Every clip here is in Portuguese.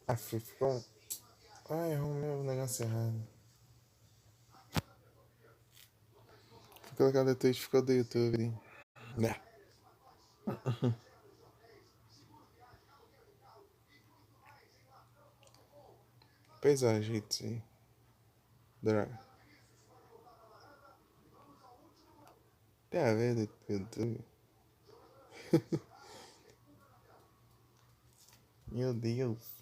Ah, ficou. Ai, arrumei o negócio errado. Vou colocar o tweet ficou do YouTube. Né? Pois é, gente. Sim. Droga. Tem a ver do YouTube? Meu Deus.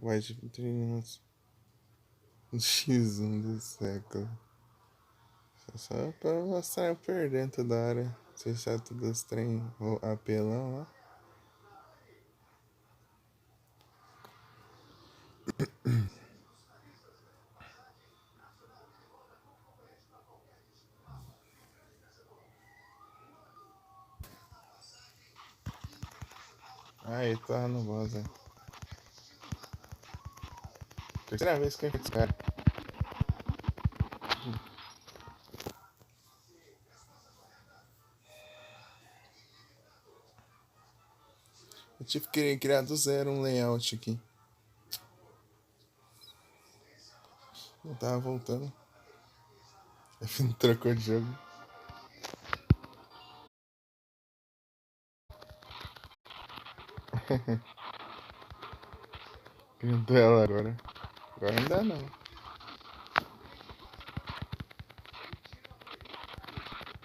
Mais de 30 minutos. X1 do século. Só pra mostrar eu perdendo toda hora. Você sabe todos os trem apelão lá. Aí, tá no boss, né? Terceira vez que eu esse cara. Eu tive que criar do zero um layout aqui. Não tava voltando. Ele trocou de jogo. Criando ela agora. Agora ainda não.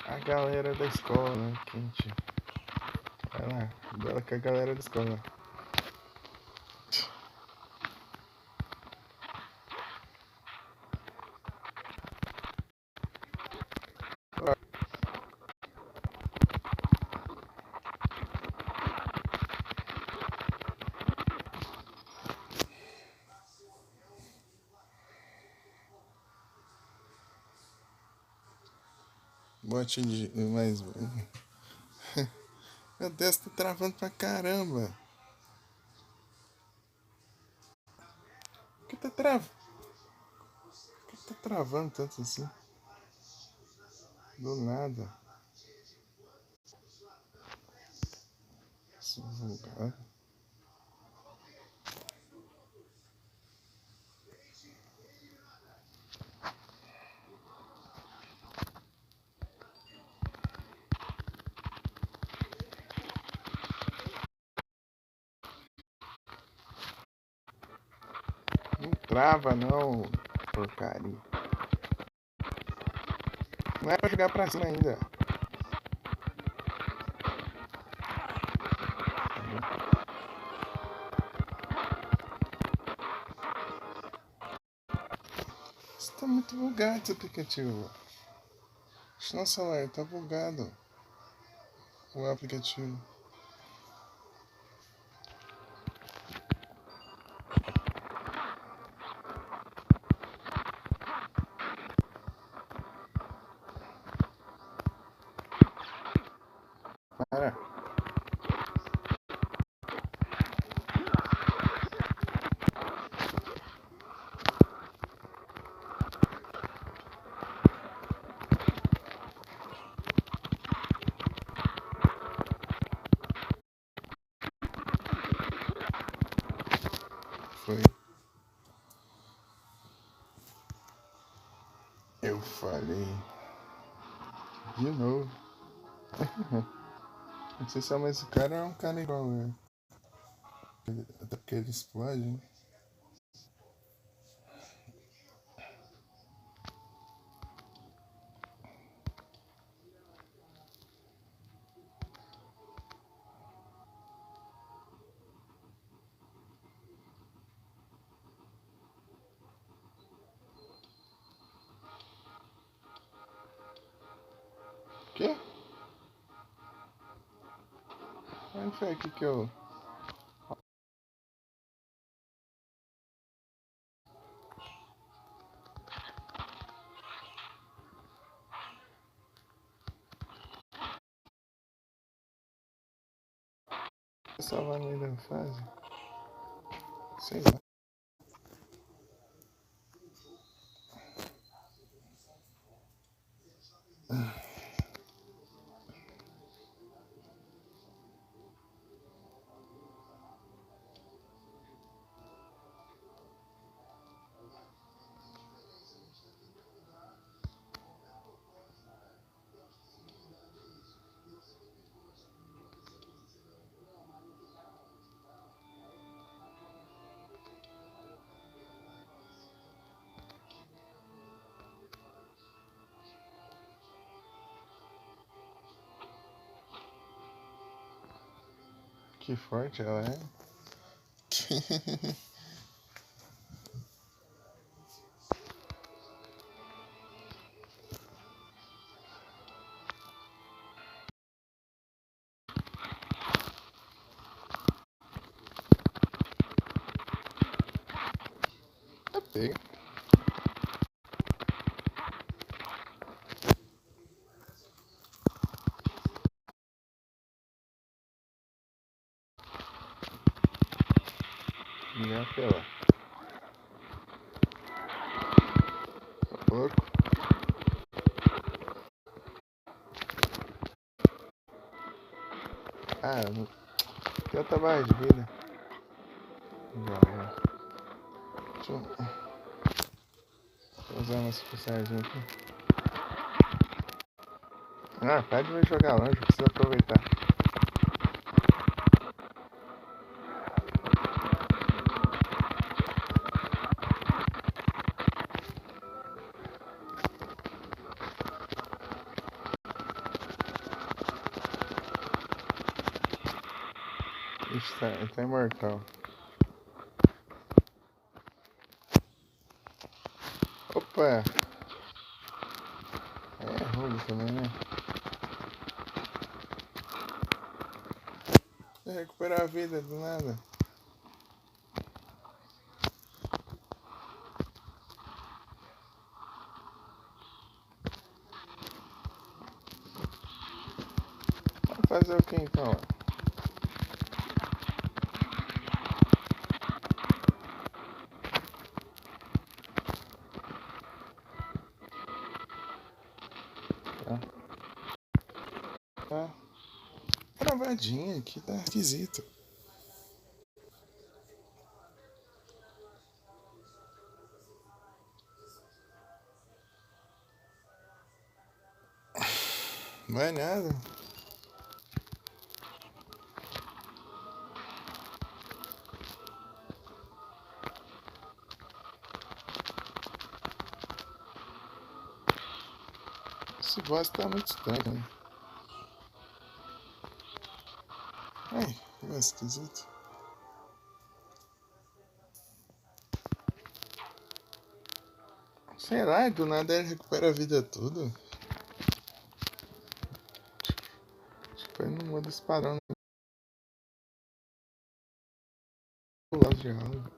A galera da escola, né? Quente. Vai lá, dela com a galera da escola. Bote de mais. Meu Deus, tá travando pra caramba. Por que tá travando? Por que tá travando tanto assim? Do nada. Isso vulgar. Não trava não, porcaria. Não é pra jogar pra cima ainda. Isso tá muito bugado esse aplicativo. Isso no celular tá bugado. O aplicativo. Para. Foi. Eu falei. De novo. Não sei se é mais esse cara ou é um cara igual, né? Até porque ele explode, né? Quê? Onde foi aqui que eu. Salvar no meio da fase? Sei lá. Que forte ela é. Tá pega. Minha pela. Tá louco? Ah, tem outra barra de vida. Já é. Deixa eu usar umas passagens aqui. Ah, para de jogar longe, precisa aproveitar. Ixi, tá imortal. Opa! É ruim também, né? Recuperar a vida do nada. Vamos fazer o que então? Tá travadinha aqui, tá esquisito. Não é nada. Esse boss tá muito estranho, né? Ai, que esquisito. Sei lá, do nada ele recupera a vida tudo. Tipo, ele não muda esse padrão do lado de algo.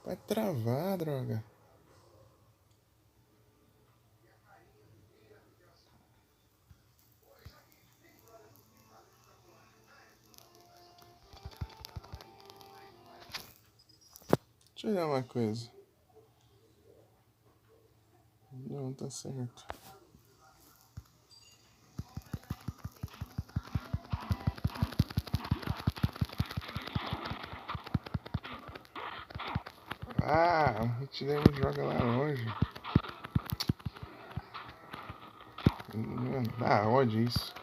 Vai travar, droga. Deixa eu olhar uma coisa. Não, tá certo. Ah, o Hitler joga lá longe. Ah, onde isso?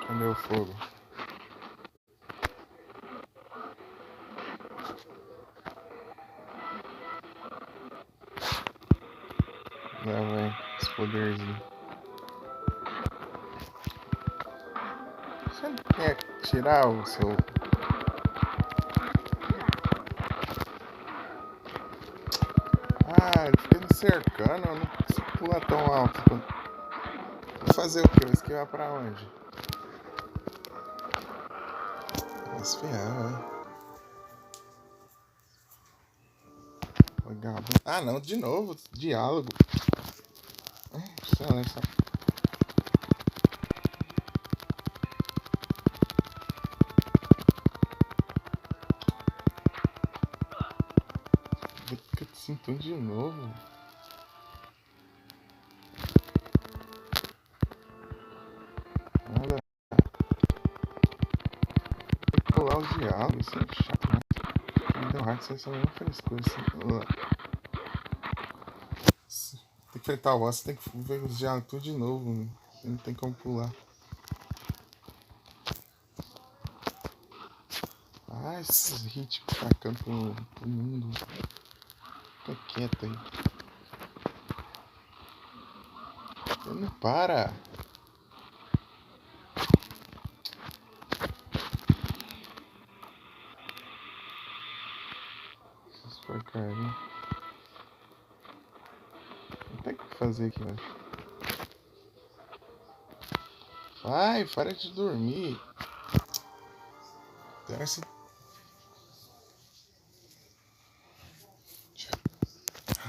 Cadê o fogo? Lá vai, esse poderzinho. Você não quer tirar o seu... Ah, ele fica me cercando, eu não consigo pular tão alto. Vou fazer o quê? Vou esquivar pra onde? Vai se ferrar, vai. Legal. Ah, não, de novo, diálogo. Olha só. Cutscene de novo. Nada. Tem que pular os diálogos, isso é chato, né? Ainda mais que vocês são uma frescura assim. Tem que enfrentar o boss, tem que ver os diálogos tudo de novo, né? Não tem como pular. Ah, esses hits tacando pro mundo. Fica quieto aí. Ele não para. Essas porcaria. Não tem o que fazer aqui, velho. Vai, para de dormir. Parece...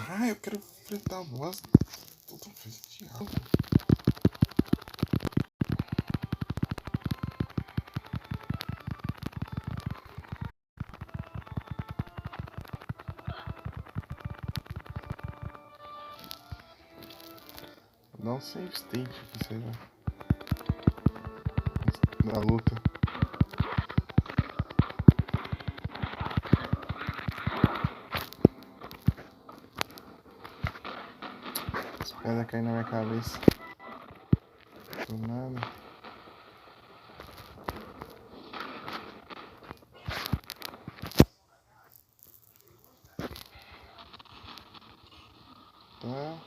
Ah, eu quero enfrentar a voz. Todo festival. Vou dar um save state aqui, sei lá. Na luta. As pedras caem na minha cabeça. Do nada. Tá.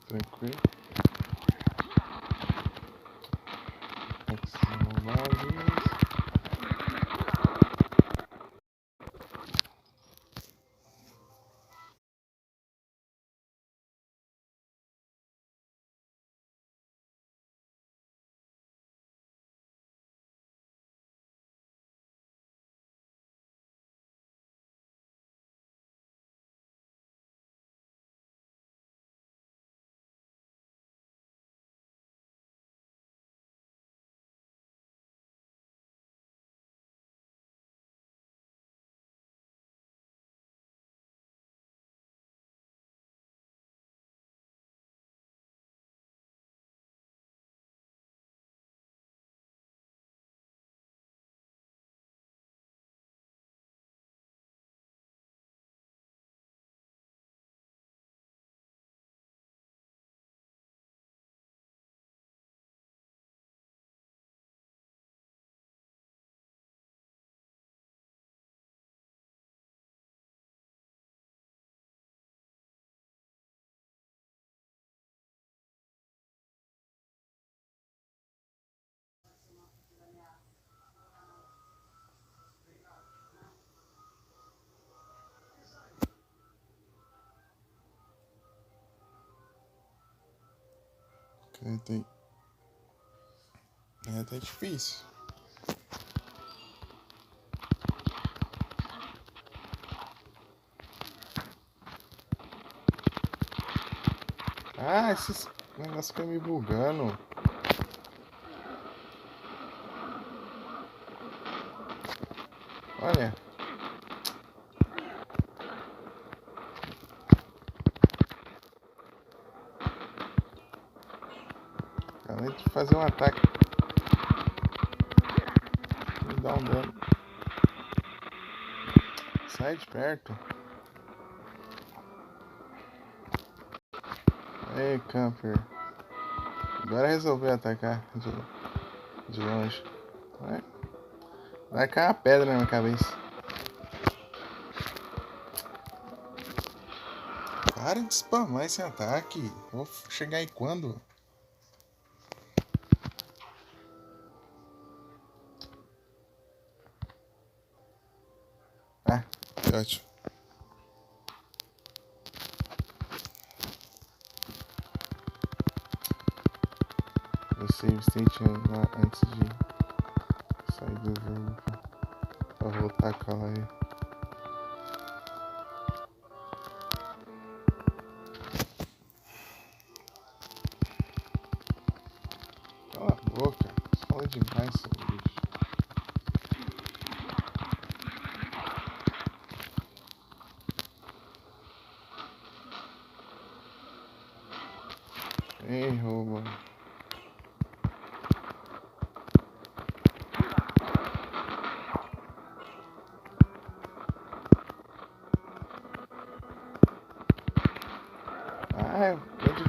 Tranquilo. Aqui são vazios. É até difícil. Ah, esses negócios ficam me bugando. Olha. Além de fazer um ataque, me dá um dano. Sai de perto. Ei, camper. Agora resolveu atacar de longe. Vai cair uma pedra na minha cabeça. Para de spamar esse ataque. Eu vou chegar aí quando? Ah, que ótimo. Eu save state antes de sair do jogo pra voltar a calar aí. Cala a boca, fala demais, seu bicho. Ei, rouba.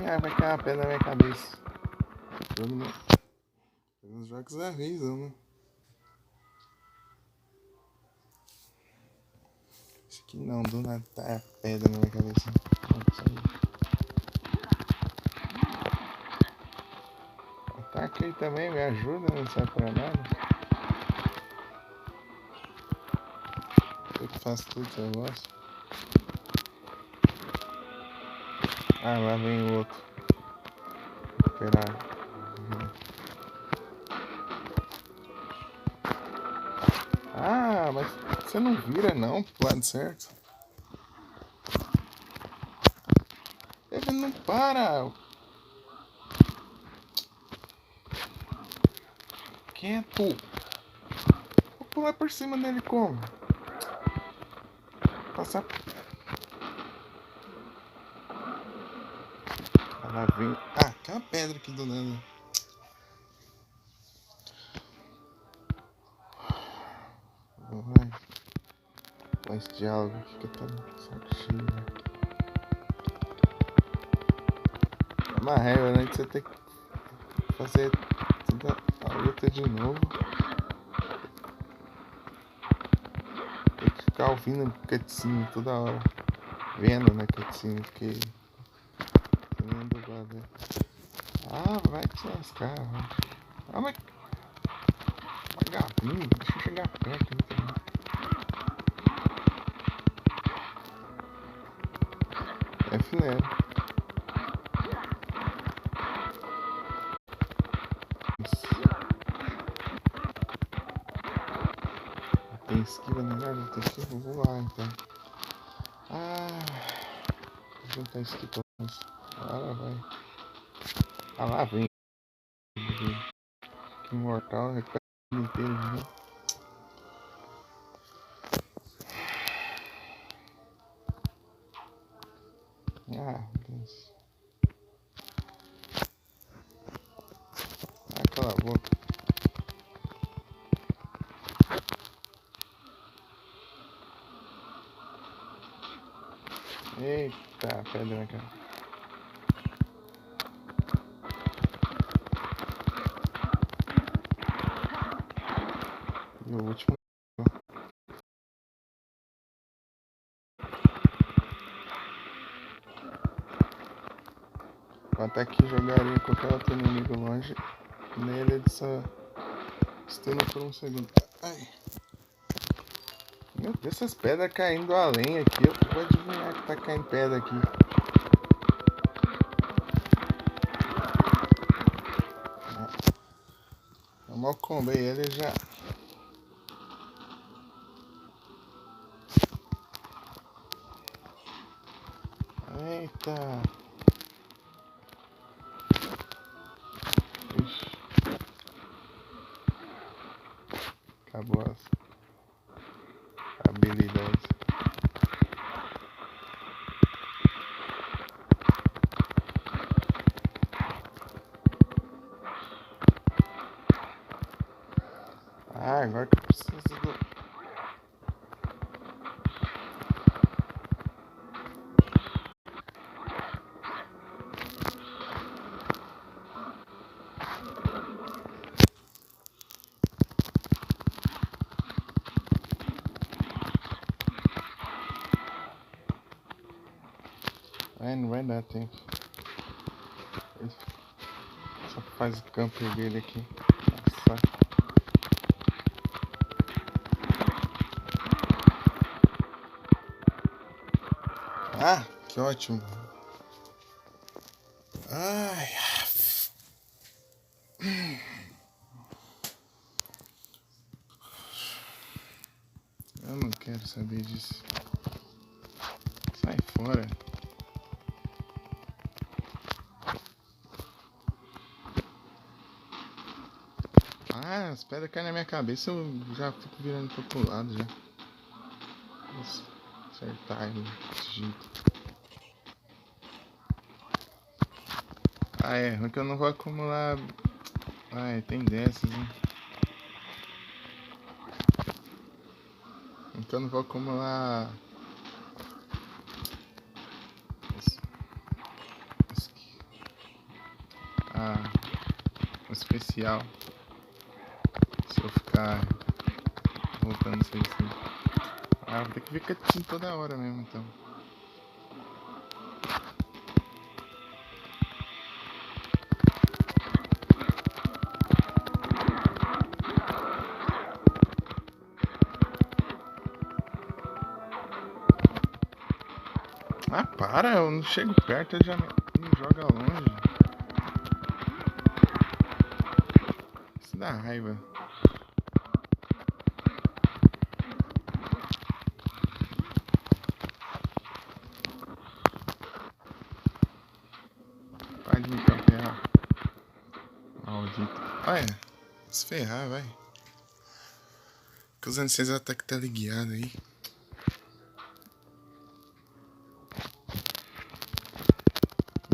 Ah, vai cair uma pedra na minha cabeça. Dominei. Os jogos avisam, né? Isso aqui não, do nada tá a pedra na minha cabeça. Ataca aí também, me ajuda, não sai pra nada. Eu que faço tudo esse negócio. Ah, lá vem o outro. Esperar. Ah, mas você não vira não pro lado certo. Ele não para. Quieto. Vou pular por cima dele como? Passar. Ah, lá vem. Ah, que uma pedra aqui do nada. Vai. Com esse diálogo aqui que eu tô no saco cheio, né? É uma raiva, né? Que você tem que fazer toda a luta de novo. Tem que ficar ouvindo cutscene toda hora. Vendo, né, cutscene, porque... Não dublado, né? Ah, vai te lascar, vai. Ah, mas... Vagabundo, deixa eu chegar perto, né? É filé. Tem esquiva na área, tem que voar então. Ah, vou juntar isso aqui pra nós. Agora vai. Ah lá vem. Que mortal, recupera o inteiro, né? Ah, Deus. Ah, cala a boca. Eita, pedra na cara. E o último. Vou até que jogaria qualquer outro inimigo longe. Nele ele só estuna por um segundo. Ai. Meu Deus, essas pedras caindo além aqui. Eu vou adivinhar que tá caindo pedra aqui. Eu mal combei ele já. Eita. Ixi. Acabou as habilidades. Ah, agora que eu preciso do... Ai, não vai dar tempo. Ele só faz o camper dele aqui. Nossa. Ah, que ótimo. Ai. Eu não quero saber disso. Sai fora. Ah, as pedras caem na minha cabeça, eu já fico virando pro outro lado já. Vou acertar ele desse jeito. Ah, é, ruim que eu não vou acumular. Ah, é, tem dessas, hein. Então eu não vou acumular. Ah, o especial. Tá. Voltando, sei. Ah, vou ter que ver cutscene toda hora mesmo, então. Ah, para, eu não chego perto, ele já me joga longe. Isso dá raiva. Para de me campear. Maldito. Olha, se ferrar, vai. Fica usando esses ataques teleguiados aí.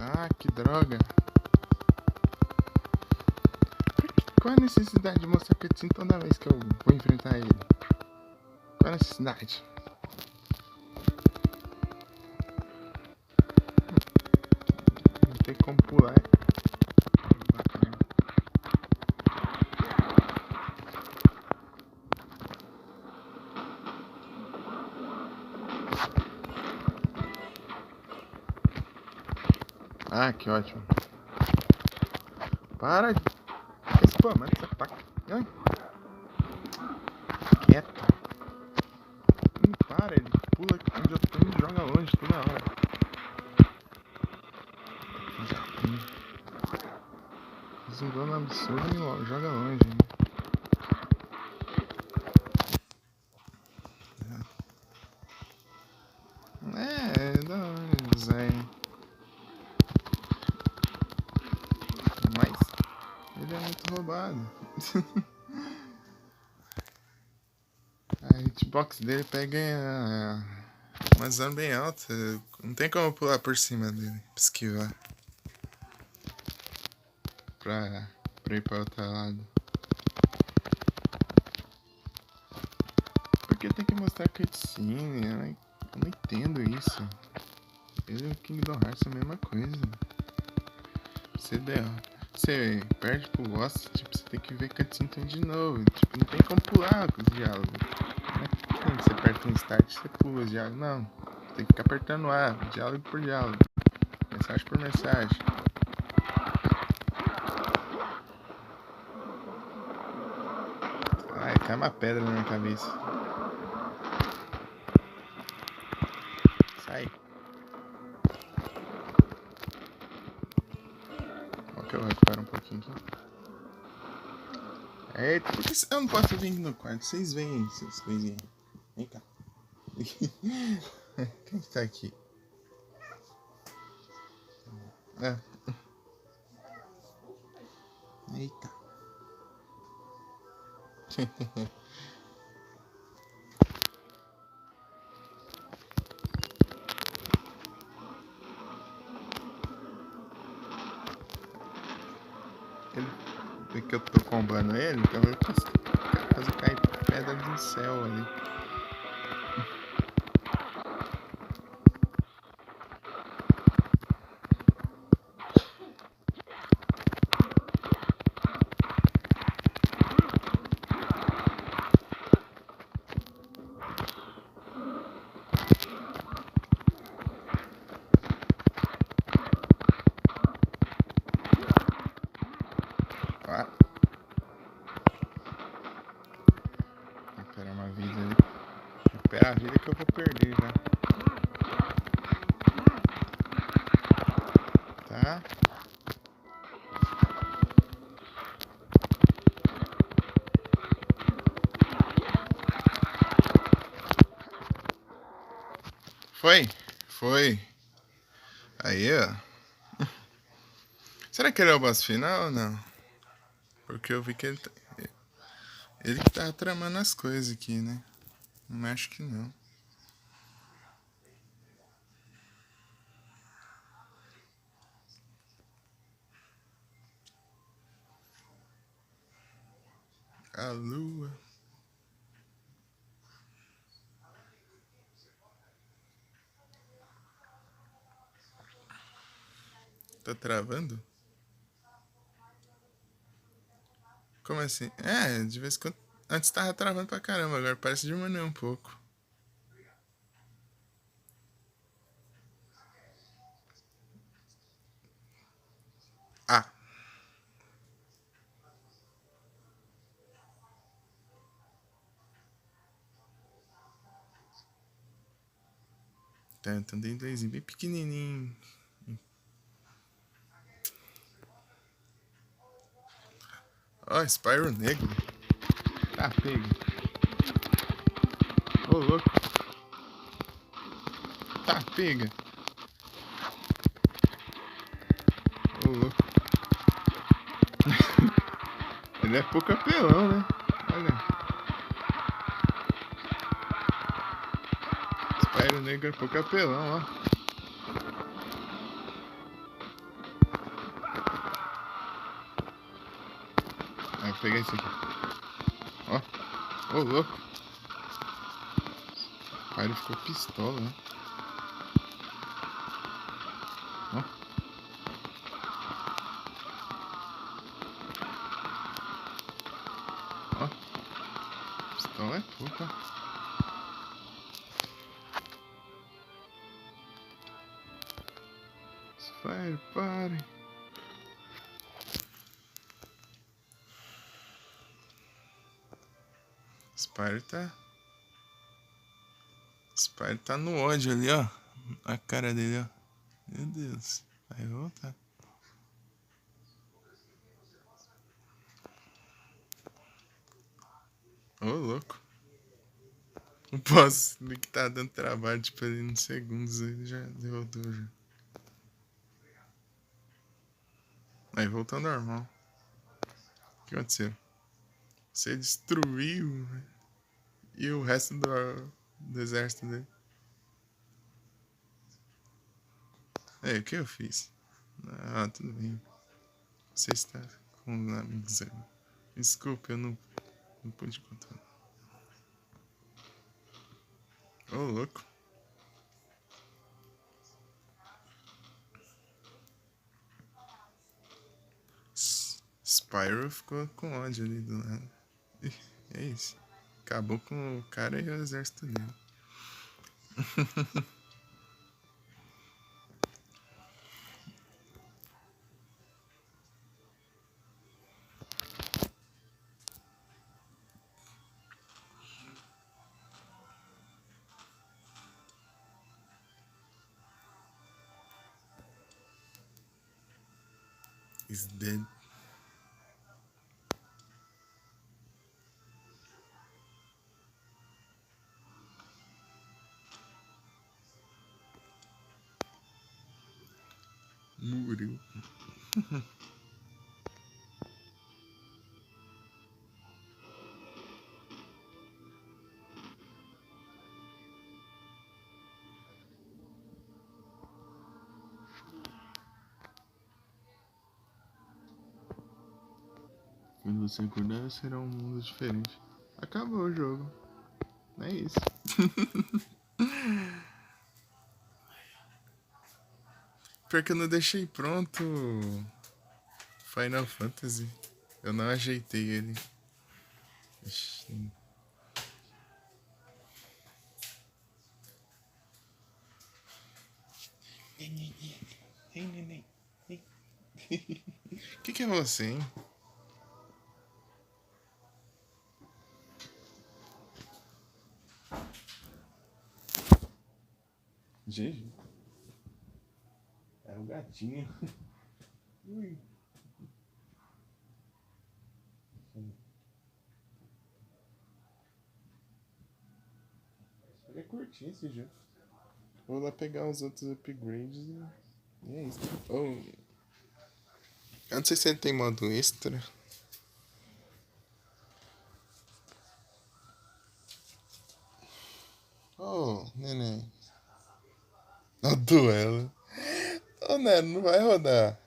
Ah, que droga. Qual a necessidade de mostrar cutscene toda vez que eu vou enfrentar ele? Qual a necessidade? Não tem como pular. Ah, que ótimo. Para de spamar essa faca. Ai. Quieto. Não para, ele pula onde eu tô e me joga longe toda hora. Faz um dano absurdo e joga longe. É da hora, Zé. Mas ele é muito roubado. A hitbox dele pega uma zona bem alta. Não tem como pular por cima dele pra esquivar. Pra ir pra outro lado. Porque tem que mostrar cutscene. Eu não entendo isso. Ele e o Kingdom Hearts é a mesma coisa. Você perde pro boss, tipo, você tem que ver cutscene tudo de novo. Tipo, não tem como pular com os diálogos. Não é que quando você aperta um start, você pula os diálogos. Não. Você tem que ficar apertando A, diálogo por diálogo. Mensagem por mensagem. Ai, cai uma pedra na minha cabeça. Sai. Ok, eu recupero um pouquinho aqui. Eita, por que eu não posso vir no quarto? Vocês vêm aí, seus coisinhas. Vem cá. Quem que tá aqui? É. Eita. Ele, que eu tô combando ele, então eu posso fazer cair pedra do céu ali. Ah. Recuperar uma vida ali. Recupera a vida que eu vou perder já. Tá? Foi? Foi. Aí, ó. Será que ele é o boss final ou não? Porque eu vi que ele que tá tramando as coisas aqui, né? Não acho que não. A lua. Tá travando? Como assim? É, de vez em quando. Antes tava travando pra caramba, agora parece diminuir um pouco. Ah. Tá, então tem dois bem pequenininho. Ó, Spyro negro. Tá pego. Ô, louco. Tá pega. Ô, louco. Ele é pouco apelão, né? Olha. Spyro negro é pouco apelão, ó. Aí eu peguei isso aqui. Ó. Ô, louco. Aí ele ficou pistola, né? Ó. Ó. Pistola é pouca. Spyro, pare. Spyro tá no ódio ali, ó. A cara dele, ó. Meu Deus. Vai voltar. Ô, louco. O boss que tá dando trabalho, tipo, ali nos segundos, ele já derrotou já. Aí voltou ao normal. O que aconteceu? Você destruiu e o resto do exército dele. É, o que eu fiz? Ah, tudo bem. Você está com os amigos aí. Desculpa, eu não pude contar. Ô, louco. Spyro ficou com ódio ali do lado. É isso. Acabou com o cara e o exército dele. Is dead. Muriu. Quando você acordar, será um mundo diferente. Acabou o jogo. É isso. Pior que eu não deixei pronto Final Fantasy. Eu não ajeitei ele. Ixi. Ei, neném. Que é você, hein? Gigi? É o gatinho. Ui. Ele é curtinho esse jogo. Vou lá pegar os outros upgrades e é isso. Oh, eu não sei se ele tem modo extra. Oh, neném. O duelo. Oh, Nero, não vai rodar.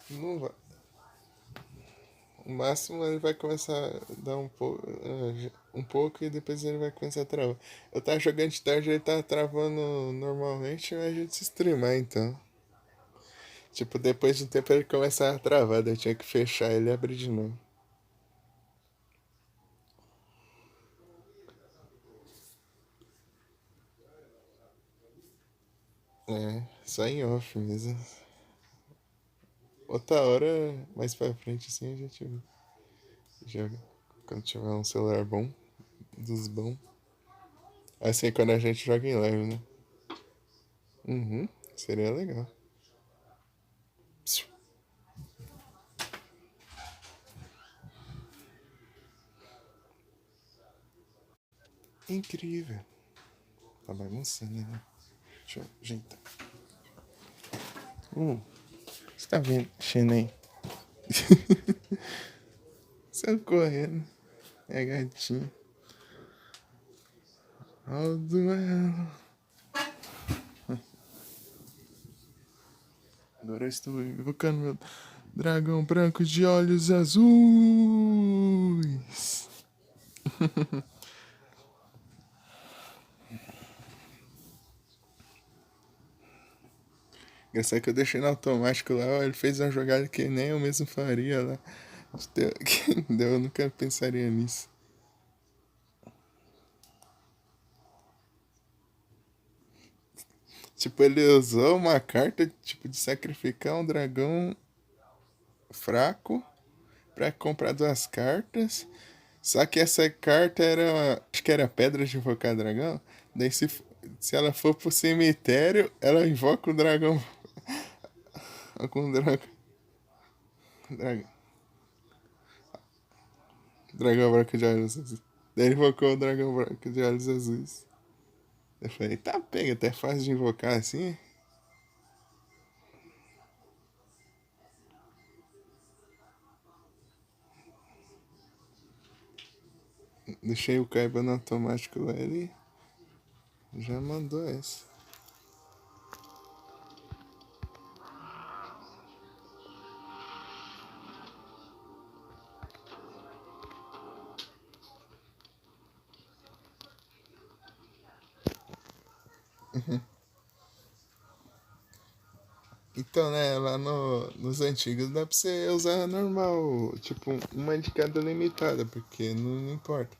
Não vai. O máximo ele vai começar a dar um pouco e depois ele vai começar a travar. Eu tava jogando de tarde, ele tava travando normalmente, mas a gente se streamar então. Tipo, depois de um tempo ele começava a travar, daí eu tinha que fechar ele e abrir de novo. É, só em off mesmo. Outra hora, mais pra frente, assim, a gente joga. Quando tiver um celular bom, dos bons. Assim, quando a gente joga em live, né? Uhum, seria legal. Psiu. Incrível. Tá bagunçando, né? Deixa eu ajeitar. Você tá vendo, aí? Saiu correndo. É gatinho. All do well. Agora eu estou invocando meu dragão branco de olhos azuis. Engraçado que eu deixei no automático lá, ó, ele fez uma jogada que nem eu mesmo faria lá. Eu nunca pensaria nisso. Tipo, ele usou uma carta tipo de sacrificar um dragão fraco pra comprar duas cartas. Só que essa carta era. Acho que era pedra de invocar dragão. Daí se ela for pro cemitério, ela invoca o dragão. Com o dragão. Dragão branco de olhos azuis. Daí ele invocou o dragão branco de olhos azuis. Eu falei, tá, pega, até fácil de invocar assim. Deixei o Kaiba no automático lá, ele já mandou essa. Então, né, lá nos antigos dá pra você usar normal, tipo, uma de cada limitada, porque não importa.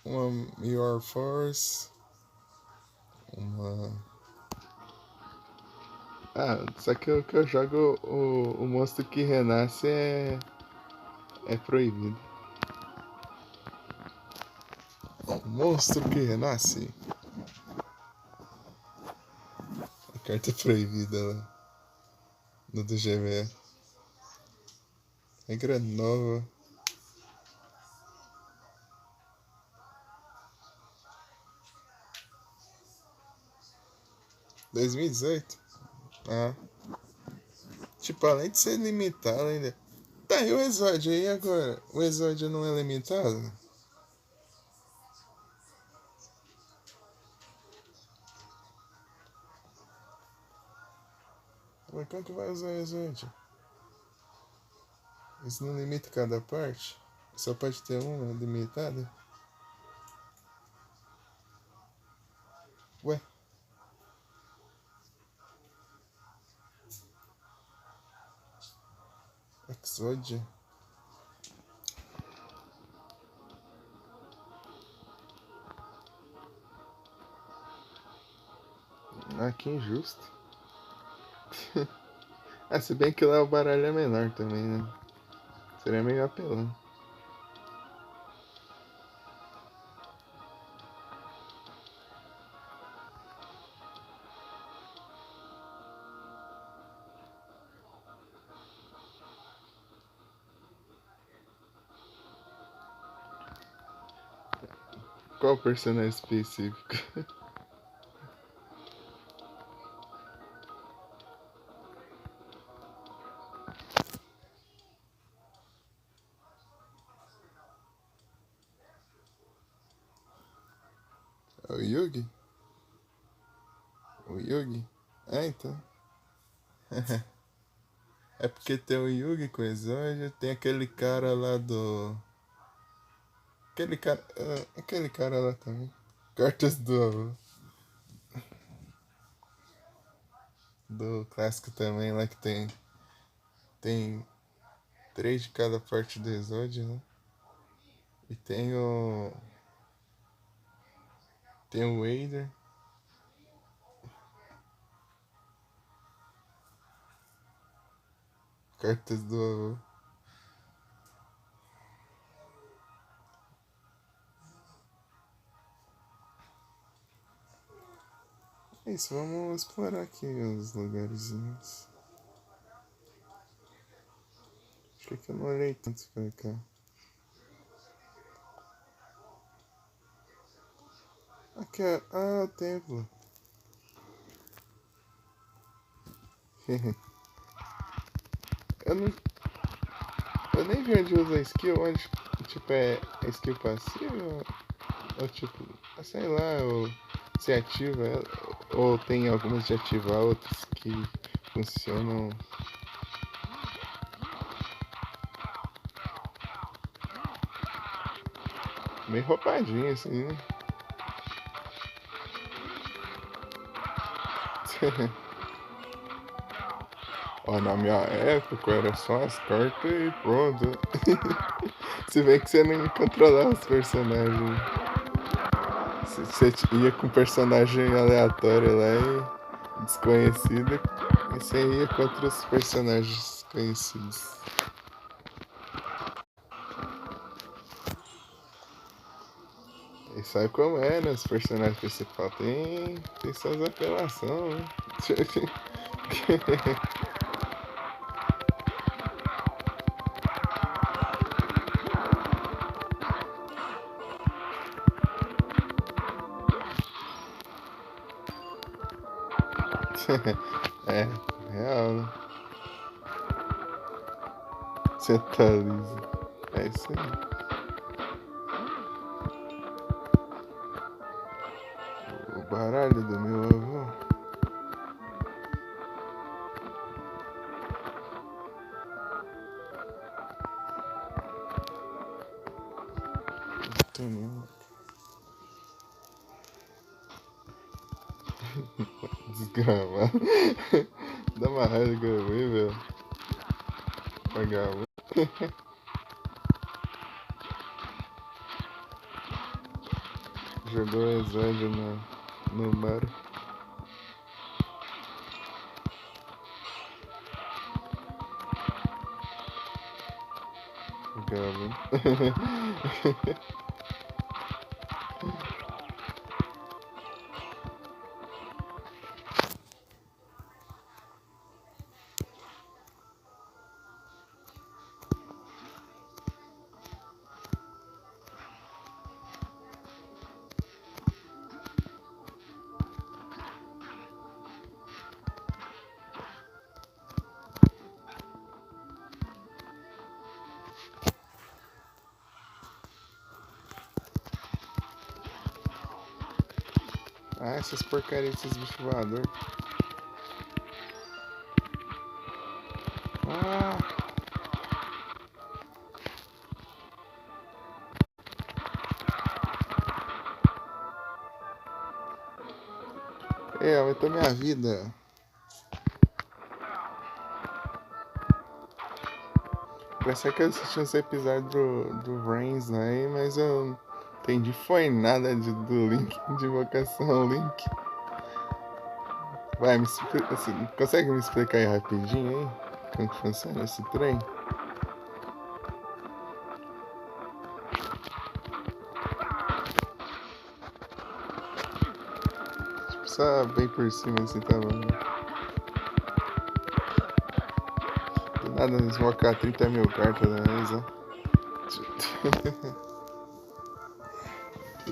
Uma Your Force, uma. Ah, só que o que eu jogo, o monstro que renasce é proibido. O monstro que renasce. A carta é proibida lá no do GBA. Regra nova. 2018? Ah. Tipo, além de ser limitado ainda. Tá, e o Exódio aí agora? O Exódio não é limitado? Mas como que vai usar o Exódio? Isso não limita cada parte? Só pode ter uma limitada? Ué, Exódio? Ah, que injusto. Ah, se bem que lá o baralho é menor também, né? Seria meio apelão. Qual personagem específico? O Yugi? O Yugi? Ah, então. É porque tem o Yugi com o Exódio, tem aquele cara lá do. Aquele cara lá também. Cartas do. do clássico também, lá que tem três de cada parte do exódio, né? E tem o Vader. Cartas do. É isso, vamos explorar aqui os lugarzinhos. Acho que eu não olhei tanto pra cá. Aqui, o templo. eu, não, eu nem vi onde usa a skill, onde, tipo, é skill passiva, ou tipo, sei lá, ou se ativa ela, ou tem algumas de ativar, outras que funcionam. Meio roupadinho assim, né? Ó, na minha época era só as cartas e pronto. Se bem que você não controlava os personagens. Você ia com um personagem aleatório lá e desconhecido, e você ia contra os personagens conhecidos. E sabe como é, né? Os personagens principais tem suas apelações, né? É, real, né? Centraliza. É isso aí. O baralho do meu avô. Não. Desgrama. Dá uma raiva que eu vi, velho. Vagabundo. Jogou exódio no mar. Vagabundo. Essas porcarias desses bichos voadores. Ah! Aumentou minha vida. Parece que eu assisti uns episódios do Reigns aí, mas eu não entendi foi nada do Link, de invocação Link. Vai, assim, consegue me explicar aí rapidinho aí? Como que funciona esse trem? Tipo, só bem por cima assim, tá bom. Do nada invocar 30 mil cartas da vez, ó.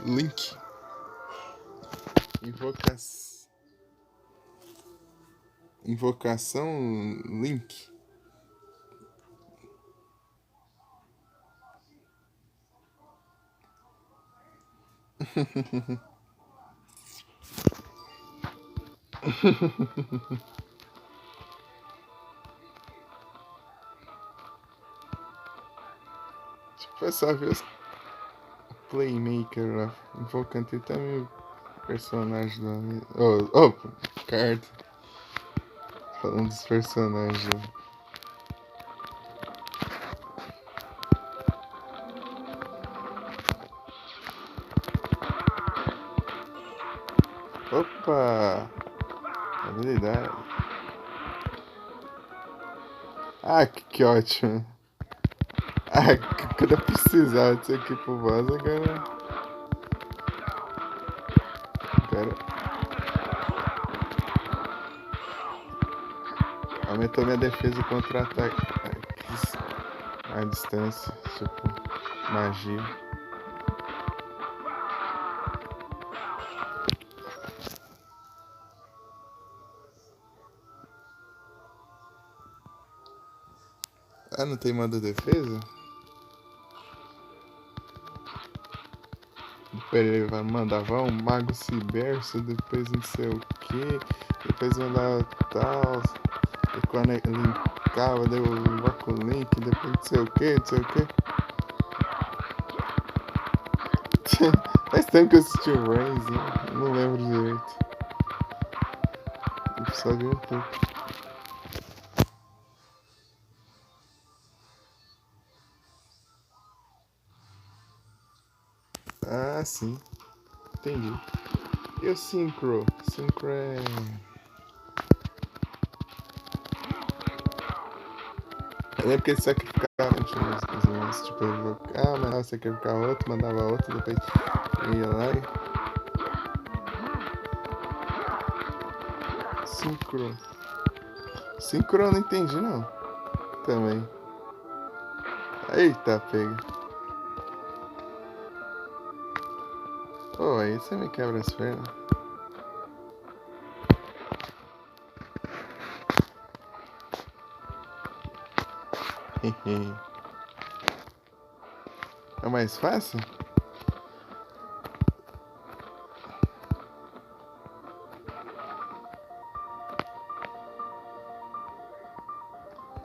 Link. Invocação Link. Tipo, é só ver os Playmaker lá, invocando 30 mil personagens lá. Oh, carta. Falando dos personagens. Opa! Habilidade. Ah, que ótimo. Ah, quando eu precisava disso aqui pro boss, agora aumentou minha defesa contra ataques à distância, tipo magia. Ah, não tem modo defesa? Ele vai mandava um mago ciberso, depois não sei o que, depois mandava tal, e quando ele linkava, deu o vácuo link, depois não sei o que, não sei o que. Faz tempo que eu assisti o Reigns, né? Não lembro direito. Eu só vi um pouco. Ah, sim. Entendi. E o Synchro? Synchro é... Eu lembro que ele sacrificava os irmãos. Tipo, mandava sacrificar outro, mandava outro, depois ia lá e... Synchro. Synchro eu não entendi, não. Também. Eita, pega. Pô, aí você me quebra as pernas. É mais fácil?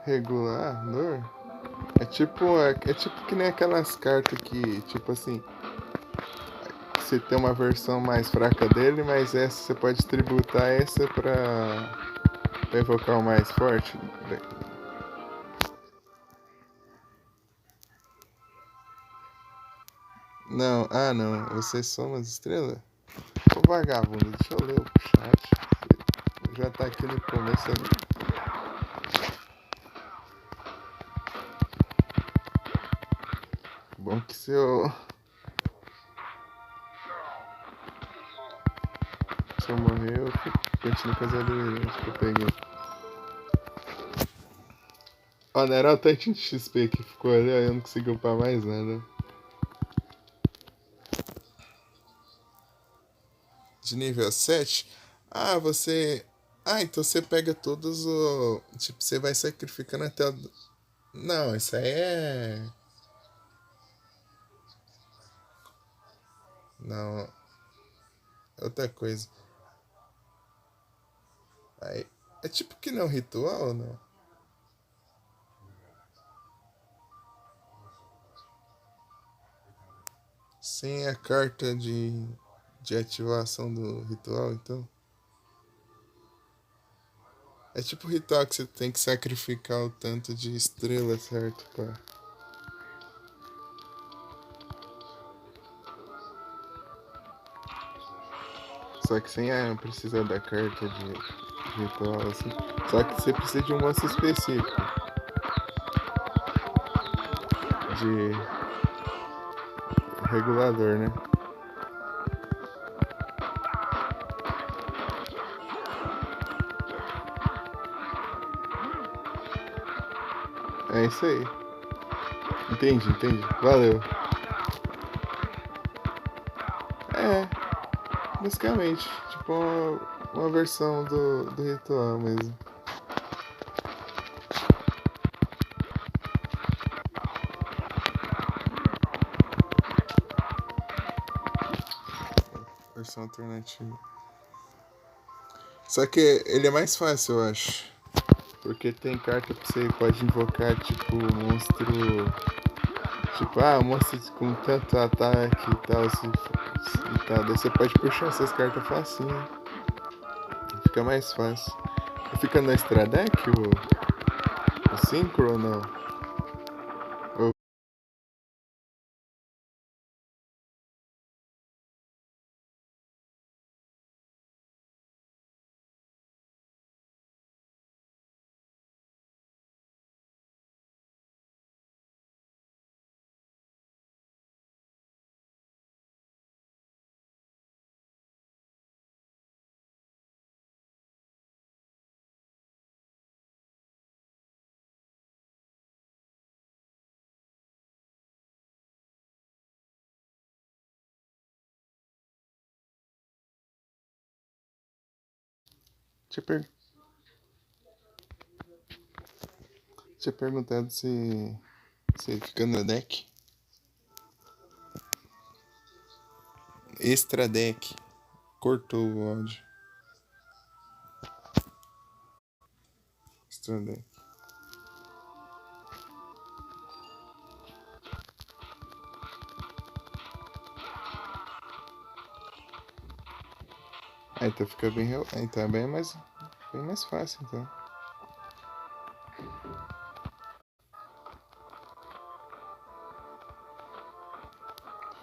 Regulador? É tipo que nem aquelas cartas que, tipo assim, você tem uma versão mais fraca dele, mas essa você pode tributar essa pra evocar o mais forte. Não, não, você soma as estrelas? Ô vagabundo, deixa eu ler o chat. Já tá aqui no começo ali. Bom que se eu morrer, eu continuo com as habilidades que eu peguei. Ó, não era o tanto de XP que ficou ali, eu não consegui upar mais nada. De nível 7? Ah, você... Ah, então você pega todos o... Tipo, você vai sacrificando até o... Não, isso aí é... Não, outra coisa. Aí, é tipo que não ritual ou não? Sem a carta de ativação do ritual, então. É tipo ritual que você tem que sacrificar o tanto de estrela, certo? Pá. Só que sem precisar da carta de ritual, assim. Só que você precisa de um monstro específico. De regulador, né? É isso aí. Entendi. Valeu. É, basicamente. Tipo uma versão do ritual mesmo. Versão alternativa. Só que ele é mais fácil, eu acho. Porque tem carta que você pode invocar, tipo, monstro. Tipo, monstro com tanto ataque e tal, e tal. Daí você pode puxar essas cartas facinho. Fica mais fácil. Fica na extra deck o synchro ou não? Ou- Tinha, tinha perguntado se fica na deck. Extra deck. Cortou o áudio. Extra deck. Ah, então fica bem. Então é bem mais fácil, então.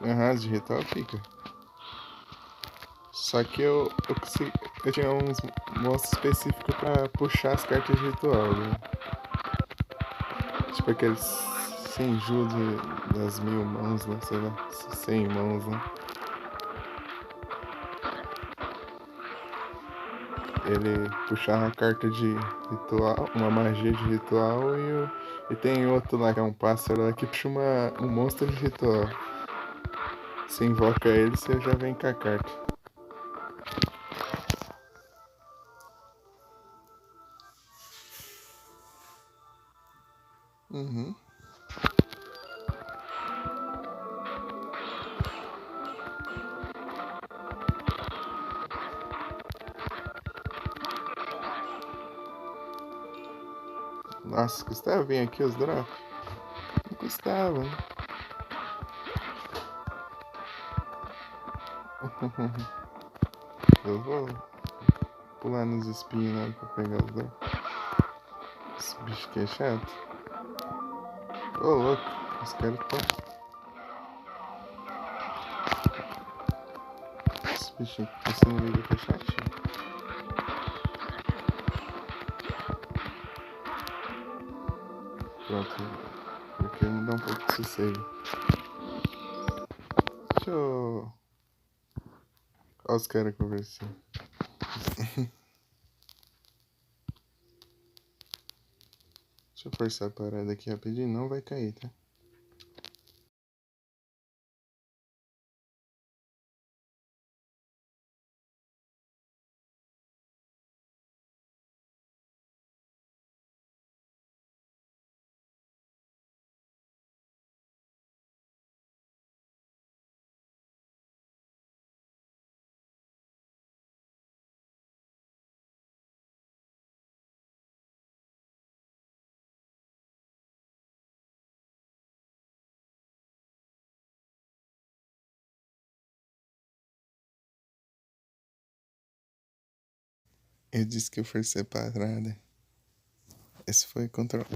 Aham, de ritual fica. Só que eu tinha uns monstros específicos pra puxar as cartas de ritual, né? Tipo aqueles Senju das 1000 mãos, né? Sei lá, 100 mãos, né? Ele puxava a carta de ritual, uma magia de ritual e tem outro lá que é um pássaro lá que puxa um monstro de ritual. Você invoca ele, você já vem com a carta. Uhum. Nossa, custava vir aqui os drops? Não custava, né? Eu vou pular nos espinhos lá pra pegar os drops. Esse bicho aqui é chato. Ô, louco, os caras tão... Esse bichinho, esse inimigo aqui é chatinho. Pronto, porque me dá um pouco de sossego. Deixa eu... Olha os caras conversando. Deixa eu forçar a parada aqui rapidinho, não vai cair, tá? Eu disse que eu forcei a parada. Esse foi controle.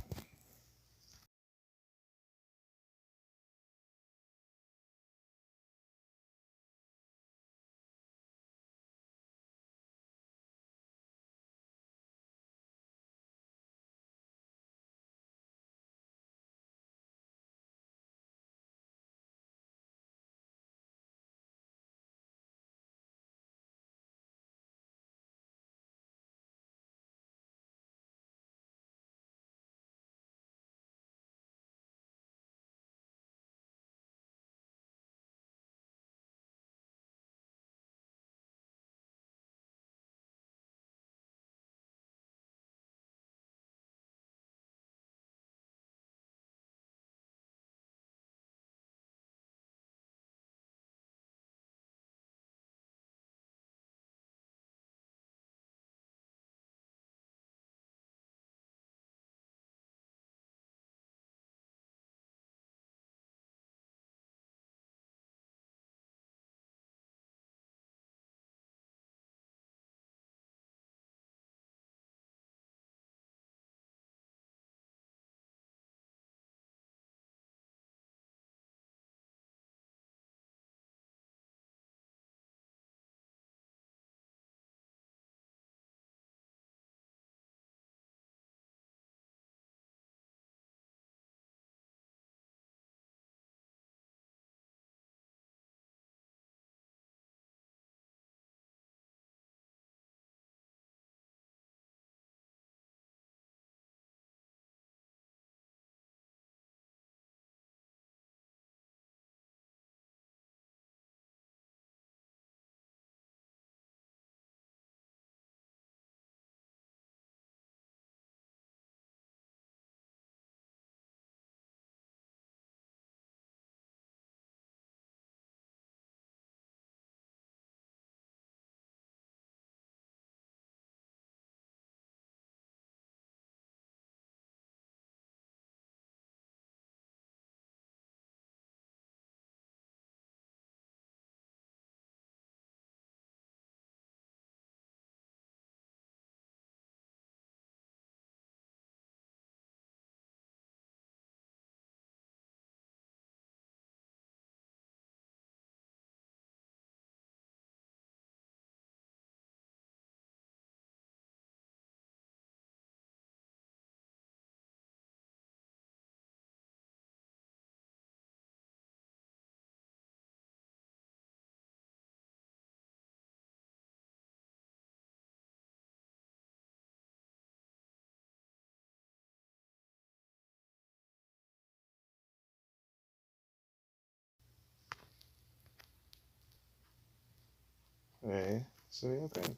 É, isso aí eu tenho.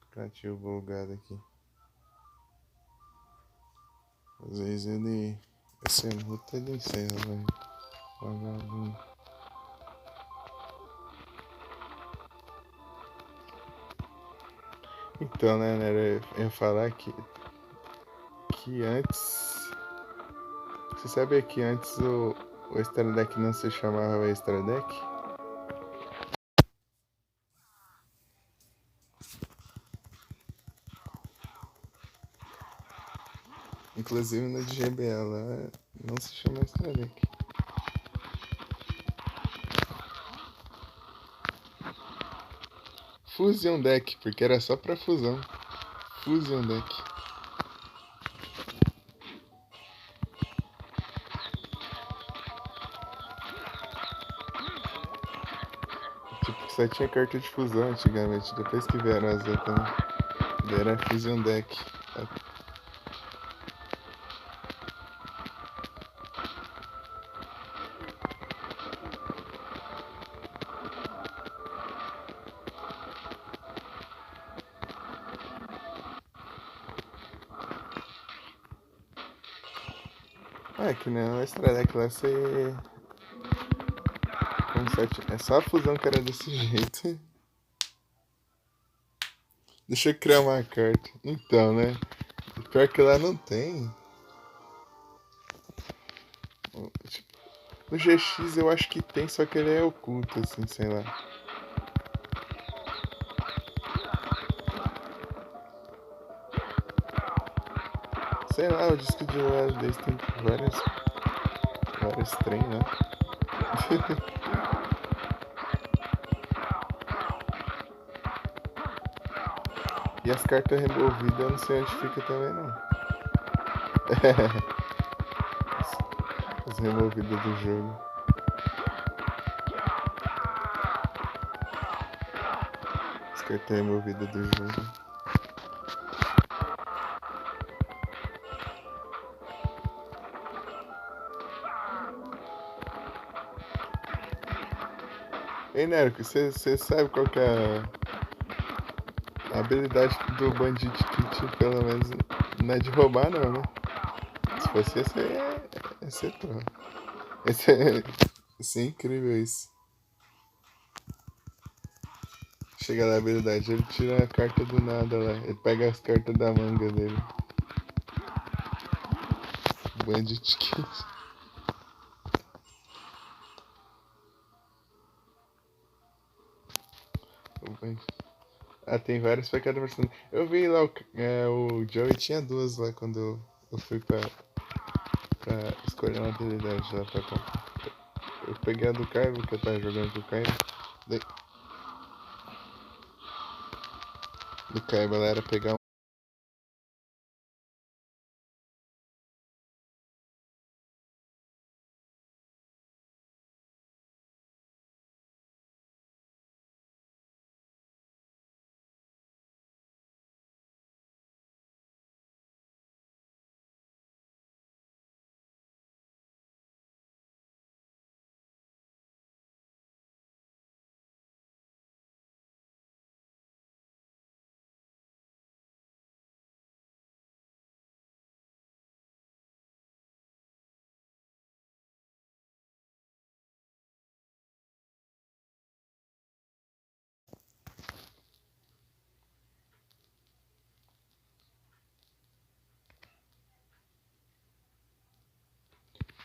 Aplicativo bugado aqui. Às vezes ele. Esse multa ele encerra, velho. Vagabundo. Então, né, eu ia falar que antes. Você sabia que antes o Extra Deck não se chamava Extra Deck? Inclusive no de GBA lá não se chama Extra Deck. Fusion Deck, porque era só pra fusão. Fusion Deck. Tipo, só tinha carta de fusão antigamente, depois que vieram as outras, né? Daí era Fusion Deck. É que não, Extra Deck lá você. É só a fusão que era desse jeito. Deixa eu criar uma carta. Então, né? Pior que lá não tem. Tipo, no GX eu acho que tem, só que ele é oculto, assim, sei lá. Sei lá, o disco de lá deles tem várias trem, né? E as cartas removidas eu não sei onde fica também não. As removidas do jogo. As cartas removidas do jogo. Ei, Nerco, você sabe qual que é a habilidade do Bandit Kit, pelo menos, não é de roubar não, né? Se fosse esse aí, ia ser troll. Esse é incrível isso. Chega na habilidade, ele tira a carta do nada lá. Ele pega as cartas da manga dele. Bandit Kit. Ah, tem vários pra cada personagem. Eu vi lá o Joey tinha duas lá quando eu fui pra escolher uma habilidade lá pra comprar. Eu peguei a do Caio, que eu tava jogando com o Caio. Do Caio, ela era pegar um.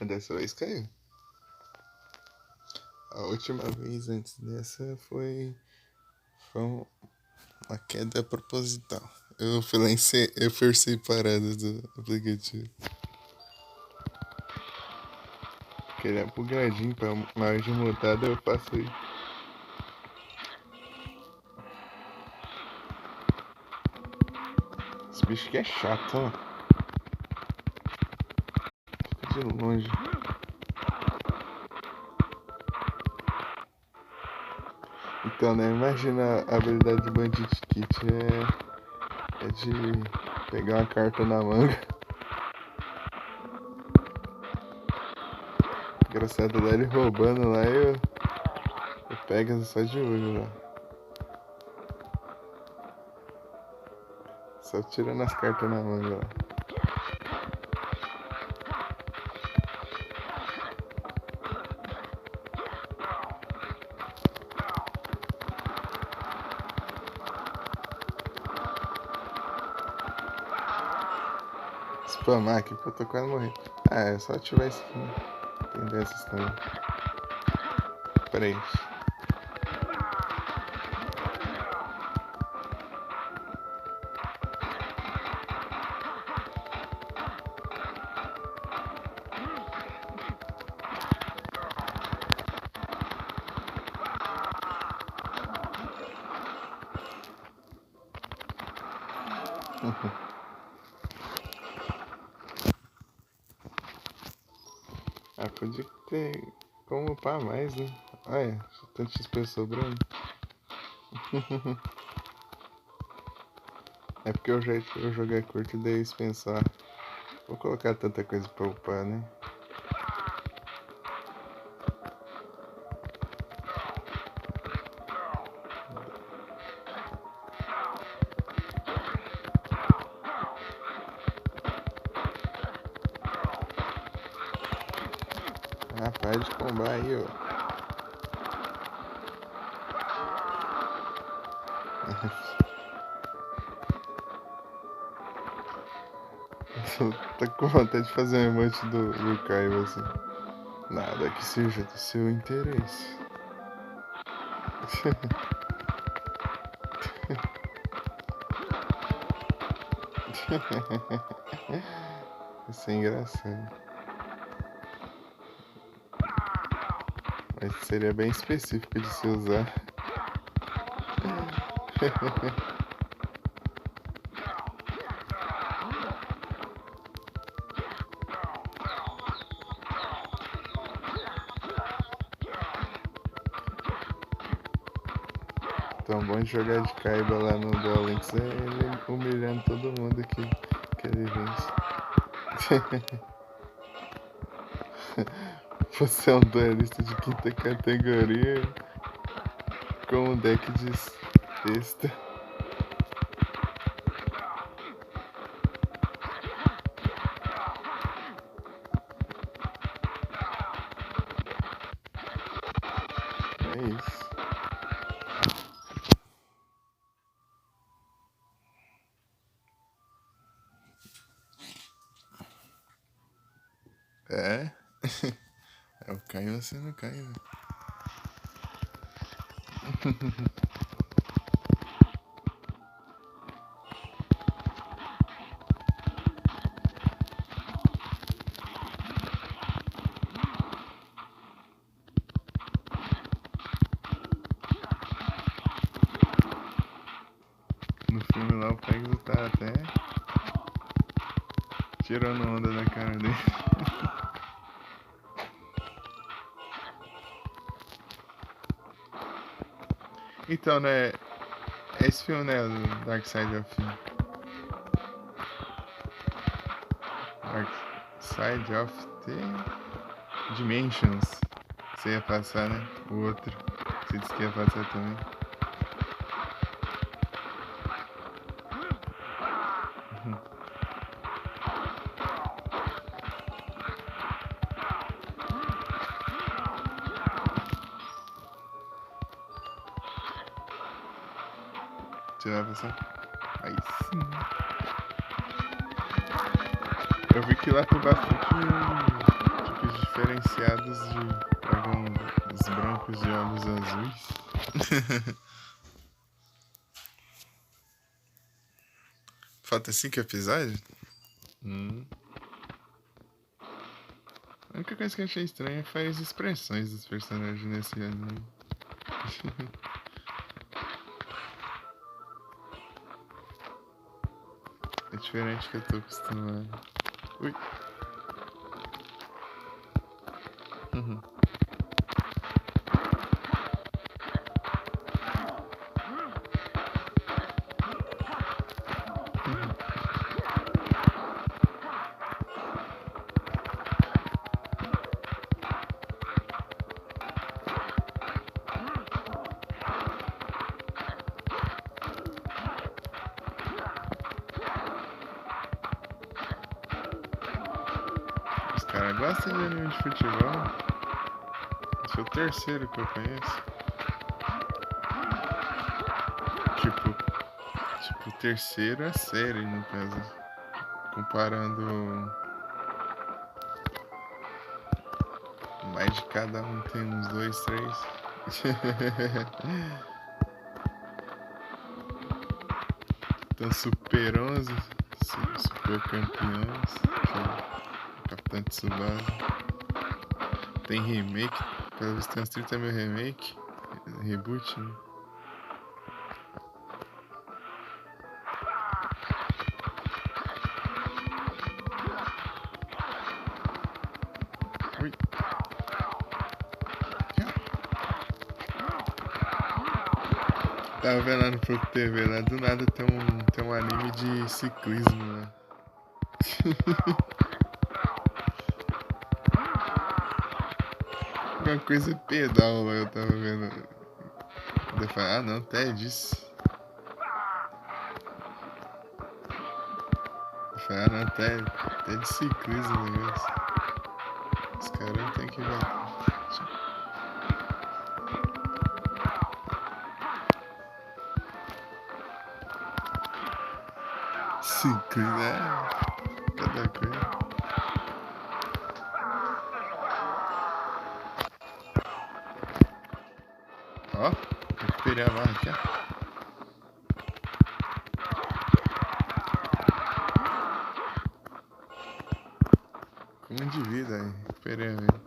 Dessa vez caiu. A última vez antes dessa foi uma queda proposital. Eu forcei paradas do aplicativo. Queria bugadinho pra margem mutada, eu passei. Esse bicho aqui é chato, ó. Fica de longe. Então, né? Imagina a habilidade de Bandit Kit é de pegar uma carta na manga. Engraçado lá ele roubando lá e eu pego só de olho lá. Só tirando as cartas na manga lá. Spamar aqui pra eu tô quase morrendo. Ah, é só ativar isso aqui, né? Tem dessas também. Peraí. Ah, podia ter como upar mais, né? Olha, tanto XP sobrando. É porque eu joguei curto e daí pensar. Vou colocar tanta coisa pra upar, né? Ah, para de combar aí, ó. Tá com vontade de fazer um emote do Caio assim. Nada que seja do seu interesse. Isso é engraçado. Mas seria bem específico de se usar. Tão bom de jogar de Kaiba lá no Duel Links é ele humilhando todo mundo que ele vence. Você é um duelista de quinta categoria com um deck de sexta. É isso. É? É o Caio sendo Caio. No filme lá o Pegasus tá até tirando onda da cara dele. Então, né? Esse filme, né? Do Dark Side of the Dimensions. Você ia passar, né? O outro. Você disse que ia passar também. Você vai passar? Aí sim. Eu vi que lá tem bastante tipos diferenciados de dragões brancos de olhos azuis. Falta 5 episódios? A única coisa que eu achei estranha foi as expressões dos personagens nesse anime. É diferente que eu tô acostumado. Ui. caras gostam de anime de futebol. Esse é o terceiro que eu conheço. Tipo, terceiro é série, no caso. Comparando. Mais de cada um tem uns dois, três. Então, Super 11, Super Campeões, Capitão Tsubasa. Tem remake, pelo visto tem uns 30 mil remake, reboot, né? Ui. Tava vendo lá no Foco TV, lá do nada tem um anime de ciclismo lá. Uma coisa pedal lá, eu tava vendo. Eu falei, ah não, até disso. Eu falei, ah não, até de ciclismo o negócio. Os caras tem que ver. Ciclismo é cada coisa. Ó, recuperei a barra aqui, ó. Com um de vida aí, recuperei a vida.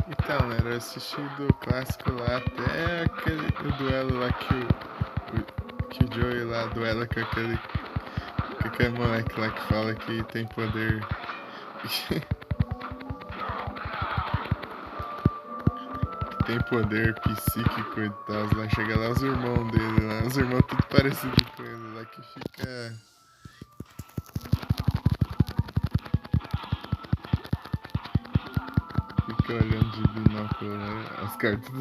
Então, era assistir do clássico lá até o duelo lá que o Joey lá duela com aquele moleque lá que fala que tem poder. Tem poder psíquico e tal. Lá chega lá os irmãos dele lá. Os irmãos tudo parecido com ele lá que fica. Fica olhando de binóculo né? As cartas